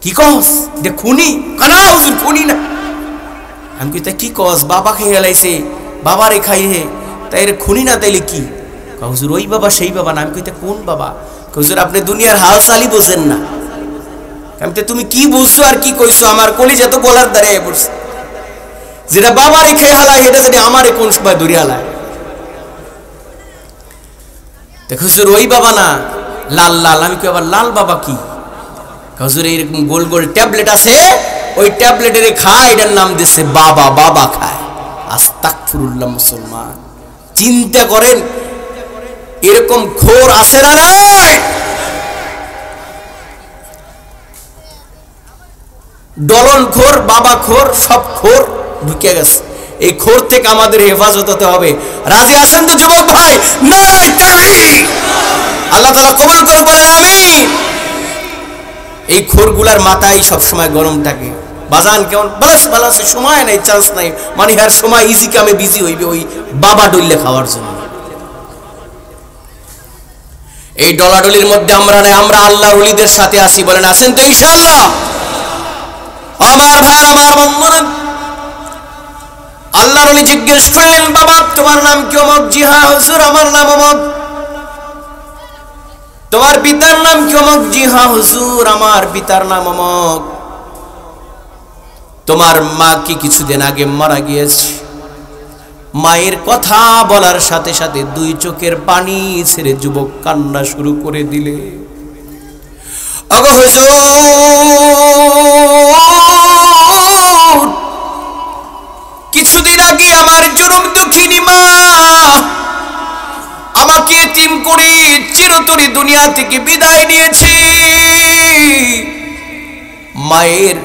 কি কস? এটা খুনি? না হুজুর খুনি না। আমি কি তা কি কস? বাবা খেয়ে হেলাইছে, বাবারে খাইয়ে, তাই রে খুনি না তাইলে কি? হুজুর ওই বাবা সেই বাবা না। আমি কইতে কোন বাবা? হুজুর আপনি দুনিয়ার হাল চালি বোঝেন না। আমি তো তুমি কি বুঝছো আর কি কইছো? আমার কলিজা তো গলার দাঁড়িয়ে পড়ছে। যেটা বাবারে খেয়ে হালায় এটা যদি আমারে কোন সময় ধরে হালায়। দেখো হুজুর ওই বাবা না, লাল লাল। আমি কই আবার লাল বাবা কি? হুজুর এইরকম গোল গোল ট্যাবলেট আছে, ওই ট্যাবলেটের খায়, এটার নাম দিচ্ছে বাবা, বাবা খায়। আস্তাগফিরুল্লাহ। মুসলমান চিন্তা করেন, এরকম খোর আছে না নাই? ডলন খোর, বাবা খোর, সব খোর ঢুকে গেছে। এই খোর থেকে আমাদের হেফাজত হতে হবে। রাজি আছেন তো যুবক ভাই? নারায়ে তাকবীর। আল্লাহ তাআলা কবুল করে বলেন আমিন। এই খোরগুলার মাথায় সব সময় গরম থাকে। বাজান কেমন? ভালো আছে, সময় নাই, চান্স নাই, মানে আর সময় ইজি কামে বিজি হইবে ওই বাবা ডইলে খাওয়ার জন্য। এই ডলাডলির মধ্যে আমরা নাই, আমরা আল্লাহর ওলিদের সাথে আছি। বলেন আছেন তো ইনশাআল্লাহ? আমার ভাই, আমার বন্ধুরা, আল্লাহর ওলি জিজ্ঞেস করলেন, বাবা তোমার নাম কি? অমুক। জি হ্যাঁ হুজুর আমার নাম অমুক। তোমার পিতার নাম কি? অমুক। জি হ্যাঁ হুজুর আমার পিতার নাম অমুক। তোমার মা কি কিছুদিন আগে মারা গিয়েছে? মায়ের কথা বলার সাথে সাথে দুই চোখের পানি ছেড়ে যুবক কান্না শুরু করে দিলে। ওগো হুজুর, কিছুদিন আগে আমার জনম দুঃখিনী মা আমাকে এতিম করে চিরতরে দুনিয়া থেকে বিদায় নিয়েছে। মায়ের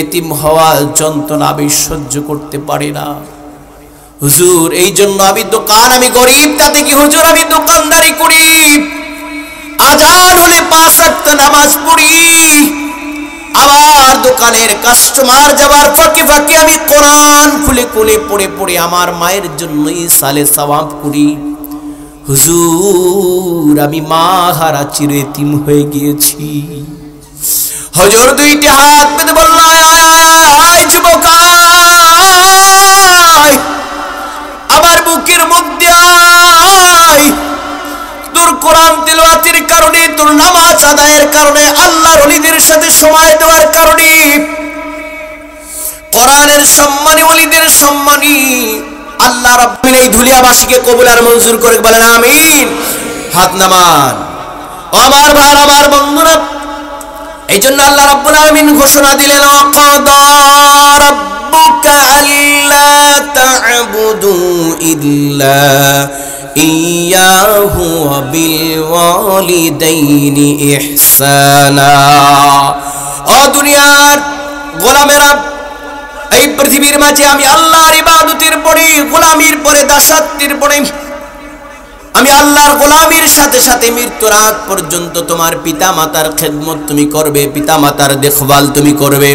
এতিম হওয়া যন্ত্রণা আমি সহ্য করতে পারি না হুজুর। এই জন্য আমি গরিব, তাতে কি হুজুর আমি দোকানদারি করি, আজান হলে 5 ওয়াক্ত নামাজ পড়ি, আবার দোকানের কাস্টমার যাবার ফাঁকে ফাঁকে আমি কোরআন খুলে খুলে পড়ে পড়ে আমার মায়ের জন্যই সালে সওয়াব করি। হুজুর আমি মা হারা চির এতিম হয়ে গিয়েছি। হুজুর দুইটি হাত পেতে বলল, আয় যুবক আয়, আমার বুকের মধ্যে আয়। তোর কোরআন তিলাওয়াতের কারণে, তোর নামাজ আদায়ের কারণে, আল্লাহর ওলিদের সাথে সময় দেওয়ার কারণে, কোরআনের সম্মানী, ওলিদের সম্মানী আল্লাহ রাব্বুল এই দুনিয়াবাসীকে কবুল আর মঞ্জুর করে। বলেন আমিন। হাত নামান। আমার ভাই, আমার বন্ধুরা, এই জন্য আল্লাহ রাব্বুল আলামিন ঘোষণা দিলেন, ওয়াকাদা রাব্বুকা আল্লা তা'বুদু ইল্লা ইয়াহু ওয়া বিল ওয়ালিদাইনি ইহসানা। ও দুনিয়ার গোলামেরা, এই পৃথিবীর মাঝে আমি আল্লাহর ইবাদতের পরে, গোলামির পরে, দাসত্বের পরে, আমি আল্লাহর গোলামির সাথে সাথে মৃত্যুর আগ পর্যন্ত তোমার পিতা মাতার খেদমত তুমি করবে, পিতা মাতার দেখভাল তুমি করবে।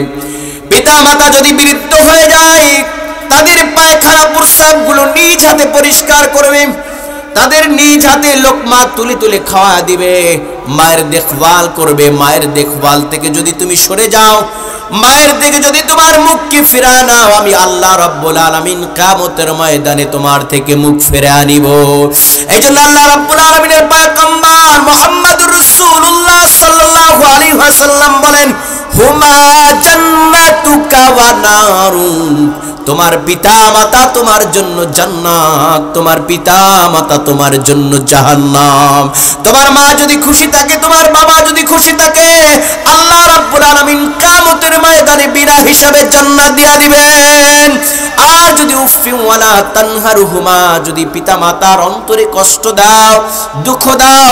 পিতা মাতা যদি বৃদ্ধ হয়ে যায়, তাদের পায়খানা প্রস্রাবগুলো নিজ হাতে পরিষ্কার করবে, তাদের নিজ হাতে লোকমা তুলে তুলে খাওয়া দিবে, মায়ের দেখভাল করবে। মায়ের দেখভাল থেকে যদি তুমি সরে যাও, মায়ের দিকে যদি তোমার মুখকে ফিরায় নাও, আমি আল্লাহ রাব্বুল আলামিন কিয়ামতের ময়দানে তোমার থেকে মুখ ফিরে আনিব। এইজন্য আল্লাহ রাব্বুল আলামিনের পয়গম্বর মুহাম্মদুর রাসূলুল্লাহ সাল্লাল্লাহু আলাইহি ওয়াসাল্লাম বলেন, হুমা জান্নাতুকা ওয়া নারুন, তোমার পিতা মাতা তোমার জন্য জান্নাত, তোমার পিতা মাতা তোমার জন্য জাহান্নাম। তোমার মা যদি খুশি থাকে, তোমার বাবা যদি খুশি থাকে, আল্লাহ রাব্বুল আলামিন কিয়ামতের ময়দানে বিনা হিসাবে জান্নাত দিয়া দিবেন। আর যদি উফি ওয়ালা তানহারুহুমা, যদি পিতা মাতার অন্তরে কষ্ট দাও, দুঃখ দাও,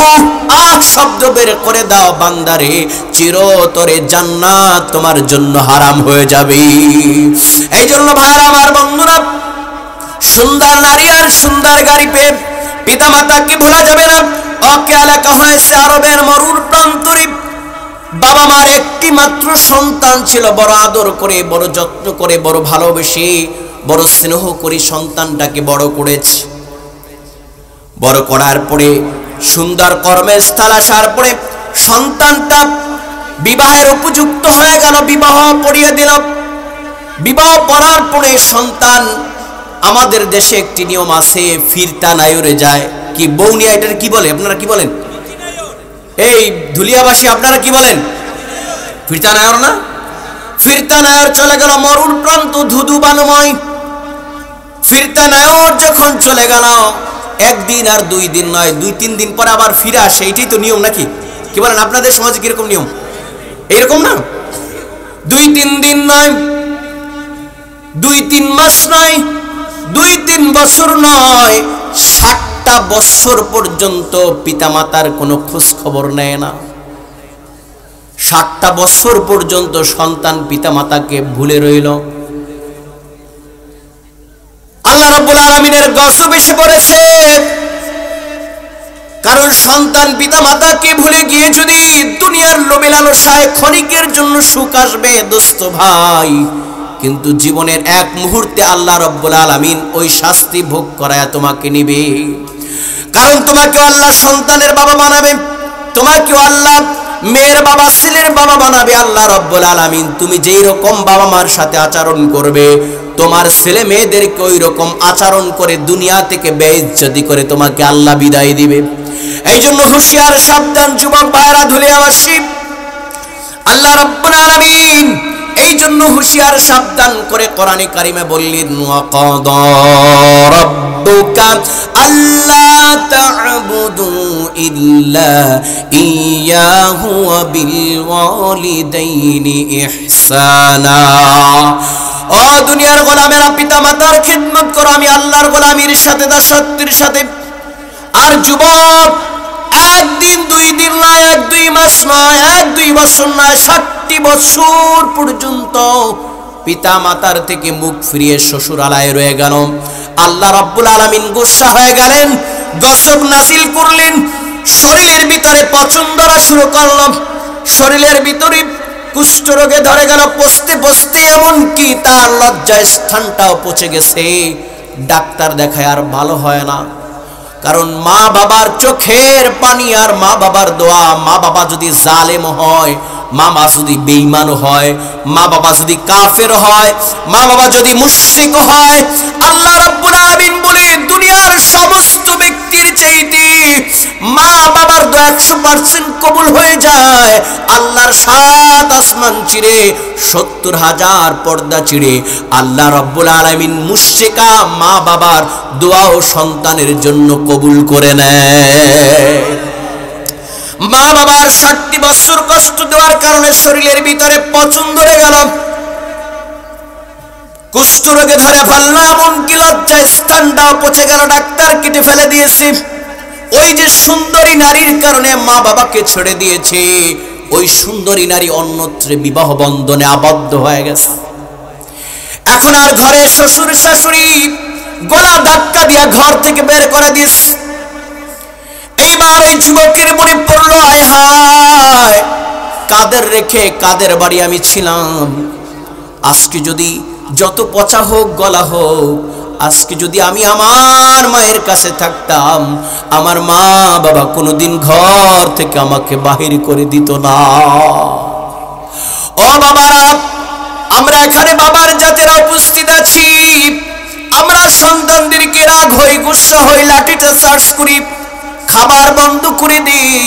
উফ আহ শব্দ বের করে দাও, বান্দারে চিরতরে জান্নাত তোমার জন্য হারাম হয়ে যাবে। এই জন্য ভাইরা আমার, বন্ধুরা, সুন্দর নারী আর সুন্দর গাড়ি পেয়ে পিতা মাতাকে ভোলা যাবে না। ওকে এলাকা হয়েছে আরবের মরুর প্রান্তরে, বাবা মার একটি মাত্র সন্তান ছিল, বড় আদর করে, বড় যত্ন করে, বড় ভালোবেসে, বড় স্নেহ করে সন্তানটাকে বড় করেছে। বড় করার পরে সুন্দর কর্মস্থল আসার পরে সন্তানটা বিবাহের উপযুক্ত হয়ে গেল, বিবাহ পড়িয়ে দিল। বিবাহ পড়ার পরে সন্তান, আমাদের দেশে একটি নিয়ম আছে, ফিরতা নায়রে যায়। কি বৌনিয়া, এটার কি বলে, আপনারা কি বলেন? এই ধুলিয়াবাসী আপনারা কি বলেন? ফিরতা নায়র না? ফিরতা নায়র চলে গেল মরুর প্রান্ত, ধুধু বালুময়। ফিরতা নায়র যখন চলে গেল, একদিন আর 2 দিন নয়, 2-3 দিন পরে আবার ফিরে আসে। এইটাই তো নিয়ম নাকি? কি বলেন, আপনাদের সমাজে কিরকম নিয়ম? এইরকম না? 2-3 দিন নয়, 2-3 মাস নয়, 2-3 বছর নয়, 60টা বছর পর্যন্ত পিতামাতার কোনো খোঁজ খবর নেয় না। 60টা বছর পর্যন্ত সন্তান পিতামাতাকে ভুলে রইল। আল্লাহ রাব্বুল আলামিনের গজব এসে পড়েছে। কারণ সন্তান পিতামাতাকে ভুলে গিয়ে যদি দুনিয়ার লোভে লালসায় ক্ষণিকের জন্য সুখ আসবে দোস্ত ভাই, কিন্তু জীবনের এক মুহূর্তে আল্লাহ রাব্বুল আলামিন ওই শাস্তি ভোগ করায় তোমাকে নিবে। কারণ তোমাকে আল্লাহ সন্তানের বাবা বানাবে, তোমাকে আল্লাহ মেয়ের বাবা, ছেলের বাবা বানাবে আল্লাহ রাব্বুল আলামিন। তুমি যেই রকম বাবা মার সাথে আচরণ করবে, তোমার ছেলে মেয়েদেরকে ওই রকম আচরণ করে দুনিয়া থেকে বেইজ্জতি করে তোমাকে আল্লাহ বিদায় দিবে। এই জন্য হুঁশিয়ার, সাবধান যুবক ভাইরা, ধুলিয়াবাসী, আল্লাহ রাব্বুল আলামিন এই জন্য হুঁশিয়ার সাবধান করে কোরআনে কারিমে বললেন, ওয়াকাদা রাব্বুকা আল্লা তা'বুদু ইল্লা ইয়াহু ওয়া বিল ওয়ালিদাইনি ইহসানা। ও দুনিয়ার গোলামেরা, পিতা মাতার খিদমত করো, আমি আল্লাহর গোলামির সাথে, দাসত্বের সাথে। আর যুবক, 1 দিন 2 দিন নয়, 1-2 মাস নয়, 1-2 বছর নয়, 60 বছর পর্যন্ত পিতা মাতার থেকে মুখ ফিরিয়ে শ্বশুরালয়ে রয়ে গেল। আল্লাহ রাব্বুল আলামিন গোসা হয়ে গেলেন, গজব নাজিল করলেন। শরীরের ভিতরে পচন ধরা শুরু করল, শরীরের ভিতরে কুষ্ঠ রোগে ধরে গেল, পচতে পচতে এমনকি তার লজ্জা স্থানটাও পচে গেছে। ডাক্তার দেখায় আর ভালো হয় না। কারণ মা বাবার চোখের পানি আর মা বাবার দোয়া, মা বাবা যদি জালেম হয়, মা বাবা যদি বেঈমান হয়, মা বাবা যদি কাফের হয়, মা বাবা যদি মুশরিক হয়, আল্লাহ রাব্বুল আলামিন বলে দুনিয়ার সমস্ত ব্যক্তির চাইতে মা বাবার দোয়া 100% কবুল হয়ে যায়। আল্লাহর 7 আসমান চিরে, 70,000 পর্দা চিরে আল্লাহ রাব্বুল আলামিন মুশরিকা মা বাবার দোয়া ও সন্তানের জন্য কবুল করে নেয়। মা বাবার 60 বছর কষ্ট দেওয়ার কারণে শরীরের ভিতরে পচন ধরে গেল, কুষ্ঠ রোগে ধরে ফেলল, এমনকি লজ্জা স্থানটাও পচে গেল, ডাক্তার কেটে ফেলে দিয়েছে। ওই যে সুন্দরী নারীর কারণে মা বাবাকে ছেড়ে দিয়েছে, ওই সুন্দরী নারী অন্যত্র বিবাহ বন্ধনে আবদ্ধ হয়ে গেছে। এখন আর ঘরে শ্বশুর শাশুড়ি গলা ধাক্কা দিয়া ঘর থেকে বের করে দিয়েছে। এইবার ওই যুবকের মনে পড়লো, আয় হায়, কাদের রেখে কাদের বাড়ি আমি ছিলাম। আজকে যদি যত পচা হোক গলা হোক, আজকে যদি আমি আমার মায়ের কাছে থাকতাম, আমার মা বাবা কোনোদিন ঘর থেকে আমাকে বাহির করে দিত না। ও ও বাবারা, আমরা এখানে বাবার জাতেরা উপস্থিত আছি। আমরা সন্তানদেরকে রাগ হই, গুসা হই, লাঠিটা চার্জ করি, খাবার বন্ধ করে দিই,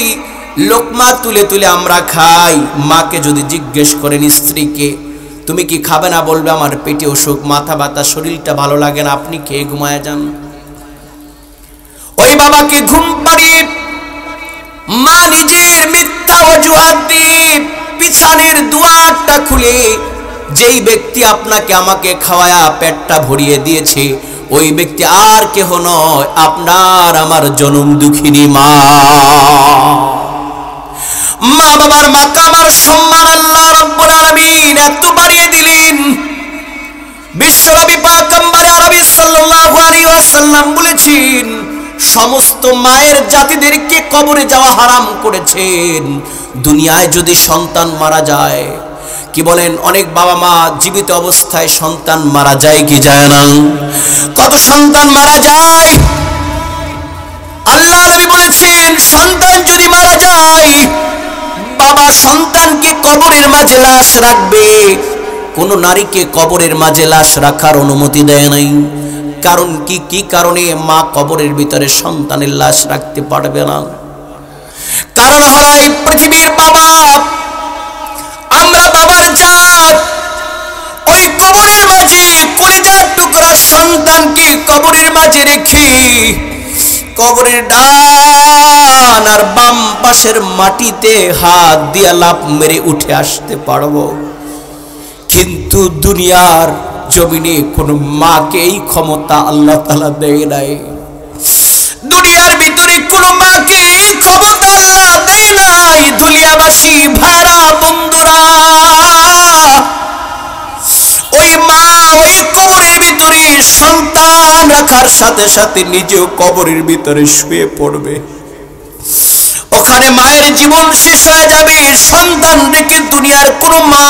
লোকমা তুলে তুলে আমরা খাই। মাকে যদি জিজ্ঞেস করেন স্ত্রীকে, তুমি কি খাবে না, বলবে আমার পেটে অসুখ, মাথা ব্যথা, শরীরটা ভালো লাগে না, আপনি খেয়ে ঘুমায় যান। ওই বাবাকে ঘুম পাড়িয়ে মা নিজের মিথ্যা অজুহাত দিয়ে পিছনের দুয়ারটা খুলে, যেই ব্যক্তি আপনাকে আমাকে খাওয়ায়া পেটটা ভরিয়ে দিয়েছে ওই ব্যক্তি আর কেহ নয়, আপনার আমার জনম দুঃখিনী মা। মা বাবার মাকামার সম্মান আল্লাহ রাব্বুল আলামিন এত বাড়িয়ে দিলেন। বিশ্বনবী পয়গম্বর আরবি সাল্লাল্লাহু আলাইহি ওয়াসাল্লাম বলেছেন, সমস্ত মায়ের জাতিদেরকে কবরে যাওয়া হারাম করেছেন। দুনিয়ায় যদি সন্তান মারা যায়, কি বলেন, অনেক বাবা মা জীবিত অবস্থায় সন্তান মারা যায় কি যায় না? কত সন্তান মারা যায়। আল্লাহ নবী বলেছেন, সন্তান যদি মারা যায়, বাবা সন্তানকে কবরের মাঝে লাশ রাখবে। কোন নারীকে কবরের মাঝে লাশ রাখার অনুমতি দেয় নাই। কারণ কি? কি কারণে মা কবরের ভিতরে সন্তানের লাশ রাখতে পারবে না? কারণ হলো এই পৃথিবীর বাবা, আমরা বাবার জাত, ওই কবরের মাঝে কলিজার টুকরা সন্তানকে কবরের মাঝে রেখে কবরের ডান আর বাম পাশের মাটিতে হাত দিয়ে লাফ মেরে উঠে আসতে পারবো। কিন্তু দুনিয়ার জমিনে কোন মাকে এই ক্ষমতা আল্লাহ তাআলা দেয় নাই। দুনিয়ার ভিতরে কোন মাকে এই ক্ষমতা আল্লাহ দেয় নাই। দুনিয়াবাসী ভাইরা বন্ধুরা, ওই মা ওই কবরের ভিতরে সন্তান রাখার সাথে সাথে নিজেও কবরের ভিতরে শুয়ে পড়বে। ওখানে মায়ের জীবন শেষ হয়ে যাবে। সন্তান রেখে দুনিয়ার কোন মা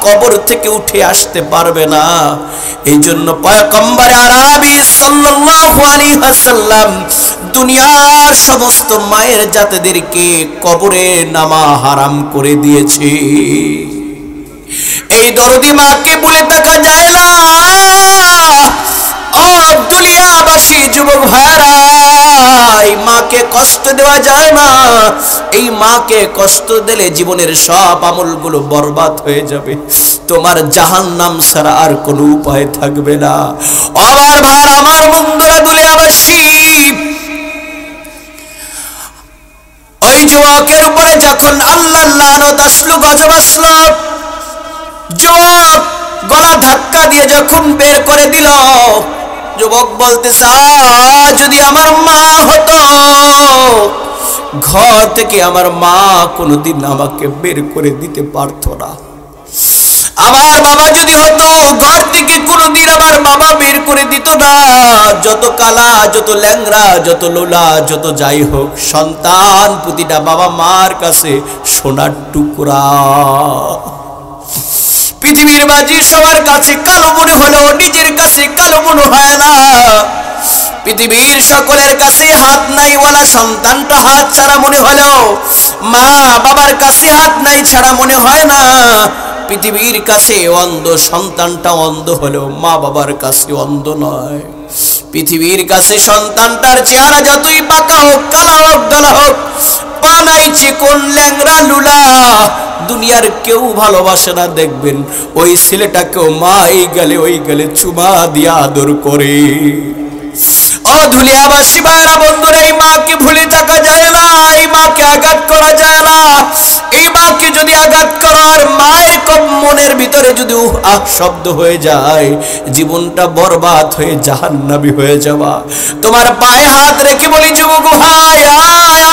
কবর থেকে উঠে আসতে পারবে না। এই জন্য পয়গম্বর আরবি সাল্লাল্লাহু আলাইহি ওয়াসাল্লাম দুনিয়ার সমস্ত মায়ের জাতিদেরকে কবরে নামা হারাম করে দিয়েছে। এই দরদি মাকে বলে থাকা যায় না। ও দুনিয়াবাসী যুবক ভাইরা, এই মাকে কষ্ট দেওয়া যায় না। এই মাকে কষ্ট দিলে জীবনের সব আমলগুলো বরবাদ হয়ে যাবে। তোমার জাহান্নাম ছাড়া আর কোনো উপায় থাকবে না। আমার ভাইরা, আমার বন্ধুরা, দুনিয়াবাসী, ওই যুবকের উপরে যখন আল্লাহর লানত আসলো, গজব আসলো, যুবক গলা ধাক্কা দিয়ে যখন বের করে দিল, যুবক বলতেছে, যদি আমার মা হতো, ঘর থেকে আমার মা কোনোদিন আমাকে বের করে দিতে পারতো না। আমার বাবা যদি হতো, ঘর থেকে কোনোদিন আমার বাবা বের করে দিত না। যত কালা, যত ল্যাংরা, যত লোলা, যত যাই হোক, সন্তান প্রতিটা বাবা মার কাছে সোনার টুকরা। পৃথিবীর মাঝে সবার কাছে কালো মনে হলো, নিজের কাছে কালো মনে হয় না। পৃথিবীর সকলের কাছে হাত নাই ওয়ালা সন্তানটা হাত ছাড়া মনে হলো, মা বাবার কাছে হাত নাই ছাড়া মনে হয় না। পৃথিবীর কাছে অন্ধ সন্তানটা অন্ধ হলো, মা বাবার কাছে অন্ধ নয়। পৃথিবীর কাছে সন্তানটার চেহারা যতই পাকা হোক, কালা হোক, গালা হোক, পা নাই চিকন, ল্যাংরা, লুলা, দুনিয়ার কেউ ভালোবাসে না। দেখবেন ওই ছেলেটাকেও মা এই গেলে ওই গেলে চুমা দিয়া আদর করে। ও দুনিয়াবাসী ভাইরা বন্ধুরা, এই মাকে ভুলে থাকা যায় না। এই মাকে আঘাত করা যায় না। এই মাকে যদি আঘাত করার মায়ের মনের ভিতরে যদি শব্দ হয়ে যায়, জীবনটা বরবাদ হয়ে জাহান্নামী হয়ে যাওয়া। তোমার পায়ে হাত রেখে বলি, যুবক ভাই, আয়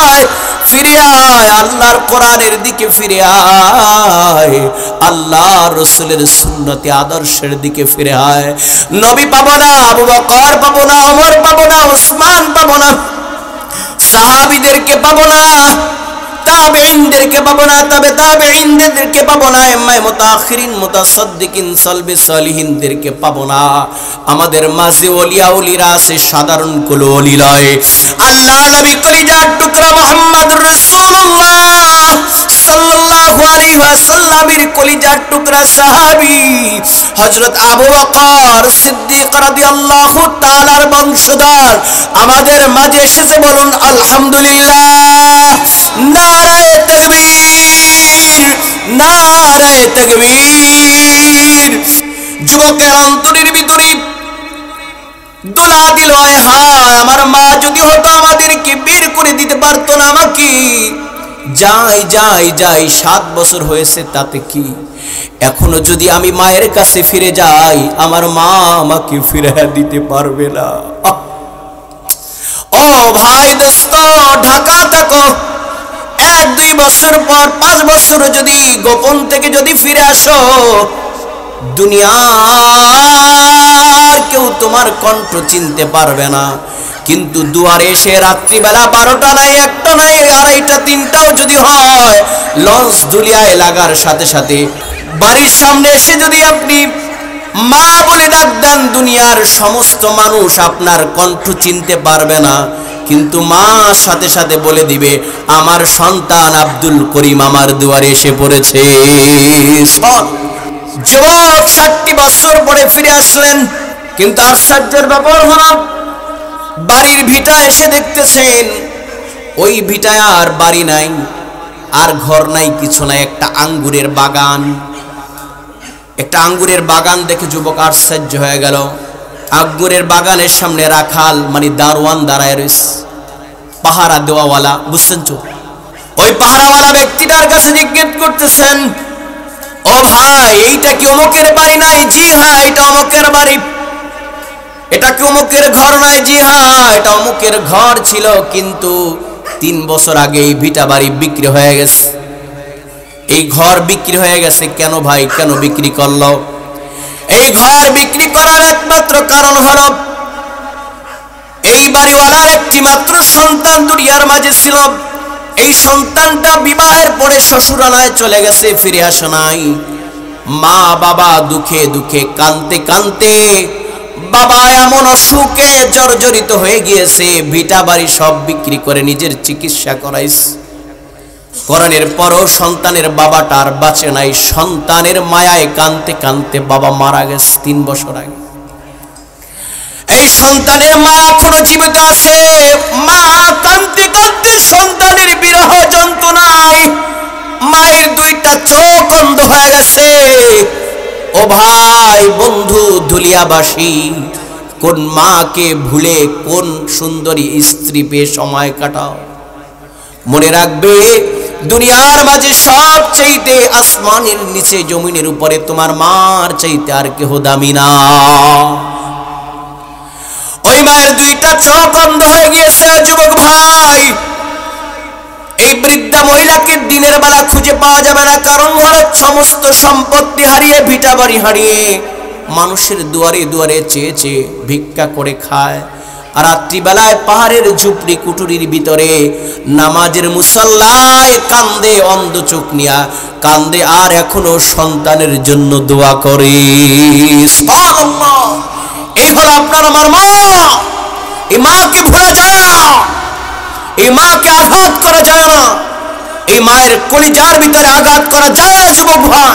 আয়, ফিরে আয়, আল্লাহর কোরআনের দিকে ফিরে আয়, আল্লাহ রসুলের সুন্নতে আদর্শের দিকে ফিরে আয়। নবী পাবো না, আবু বকর পাবো না, ওমর পাবো না, ওসমান পাবো না, সাহাবীদেরকে পাবো না, তাবেঈনদেরকে পাবো না, তাবেঈনদেরকে পাবো না, ইমাম মুতাআখিরিন, মুতাসাদ্দিকিন, সালবে সালিহিনদেরকে পাবো না। আমাদের মাঝে ওলিয়া ওলিরা আছে, সাধারণ কোন ওলি নয়। আল্লাহ নবী কলিজার টুকরা মুহাম্মদুর রাসূলুল্লাহ সাল্লাল্লাহু আলাইহি ওয়াসাল্লামের কলিজার টুকরা সাহাবী হযরত আবু বকর সিদ্দিক রাদিয়াল্লাহু তাআলার বংশধর আমাদের মাঝে এসেছে। বলুন আলহামদুলিল্লাহ। নারায়ে তাকবীর, নারায়ে তাকবীর। যুবকের অন্তরের ভিতরে দোলা দিল, আয় হায়, আমার মা যদি হতো আমাদেরকে বের করে দিতে পারতো না আমাকে। যাই যাই যাই, 7 বছর হয়েছে, তাতে কি? এখনো যদি আমি মায়ের কাছে ফিরে যাই, আমার মা আমাকে ফিরে দিতে পারবে না। ও ভাই দোস্ত, ঢাকা থাকো, 1-2 বছর পর 5 বছর যদি গোপন থেকে যদি ফিরে আসো, দুনিয়ার কেউ তোমার কণ্ঠ চিনতে পারবে না। কিন্তু দুয়ারে এসে রাত্রিবেলা 12টা নাই, 1টা নাই, 2:30টা 3টাও যদি হয়, লঞ্চ দুলিয়ায় লাগার সাথে সাথে বাড়ির সামনে এসে যদি আপনি মা বলে ডাক দেন, দুনিয়ার সমস্ত মানুষ আপনার কণ্ঠ চিনতে পারবে না, কিন্তু মা সাথে সাথে বলে দিবে, আমার সন্তান আব্দুল করিম আমার দুয়ারে এসে পড়েছে। যুবক 60 বছর পরে ফিরে আসলেন, কিন্তু আশ্চর্যের ব্যাপার হলো, বাড়ির ভিটা এসে দেখতেছেন ওই ভিটায় আর বাড়ি নাই, আর ঘর নাই, কিছু নাই, একটা আঙ্গুরের বাগান। একটা আঙ্গুরের বাগান দেখে যুবক আশ্চর্য হয়ে গেল। আঙ্গুরের বাগানের সামনে রাখাল মানে দারোয়ান দাঁড়ায় রয়েছে, পাহারা দেওয়াওয়ালা, বুঝছেন তো? ওই পাহারাওয়ালা ব্যক্তিটার কাছে জিজ্ঞেস করতেছেন, ও ভাই, এইটা কি অমুকের বাড়ি নাই? জি হ্যাঁ, এটা অমুকের বাড়ি। এটা কি অমুকের ঘর নাই? জি হ্যাঁ, এটা অমুকের ঘর ছিল, কিন্তু 3 বছর আগে এই ভিটা বাড়ি বিক্রি হয়ে গেছে। এই ঘর বিক্রি হয়ে গেছে। কেন ভাই, কেন বিক্রি করলো? এই ঘর বিক্রি করার একমাত্র কারণ হলো, এই বাড়িওয়ালার একটি মাত্র সন্তান দুনিয়ার মাঝে ছিল। এই সন্তানটা বিবাহের পরে শ্বশুরালয়ে চলে গেছে, ফিরে আসে নাই। মা বাবা দুঃখে দুঃখে কাঁদতে কাঁদতে বাবা এমন অসুখে জর্জরিত হয়ে গিয়েছে, ভিটা বাড়ি সব বিক্রি করে নিজের চিকিৎসা করাইছে। করানোর পরও সন্তানের বাবাটা আর বাঁচে নাই। সন্তানের মায়ায় কাঁদতে কাঁদতে বাবা মারা গেছে 3 বছর আগে। এই সন্তানের মা এখনো জীবিত আছে। মা কাঁদতে কাঁদতে সন্তানের বিরহ যন্ত্রণায় মায়ের 2টা চোখ অন্ধ হয়ে গেছে। ও ভাই বন্ধু ধুলিয়াবাসী, কোন মাকে ভুলে কোন সুন্দরী স্ত্রী পেয়ে সময় কাটাও? মনে রাখবে, দুনিয়ার মাঝে সব চাইতে আসমানের নিচে জমিনের উপরে তোমার মার চাইতে আর কেহ দামি না। ওই মায়ের 2টা চোখ অন্ধ হয়ে গিয়েছে। যুবক ভাই, এই বৃদ্ধা মহিলাকে দিনের বেলা খুঁজে পাওয়া যাবে না, কারণ হলো সমস্ত সম্পত্তি হারিয়ে, ভিটা বাড়ি হারিয়ে মানুষের দুয়ারে দুয়ারে চেয়ে চেয়ে ভিক্ষা করে খায়। আর রাত্রিবেলায় পাহাড়ের ঝুপড়ি কুটুরির ভিতরে নামাজের মুসাল্লায় কান্দে, অন্ধ চোখ নিয়া কান্দে, আর এখনো সন্তানের জন্য দোয়া করে। সুবহানাল্লাহ। এই হলো আপনার আমার মা। এই মাকে ভোলা যায় না, এই মাকে আঘাত করা যায় না, এই মায়ের কলিজার ভিতরে আঘাত করা যায় না। যুবক ভাই,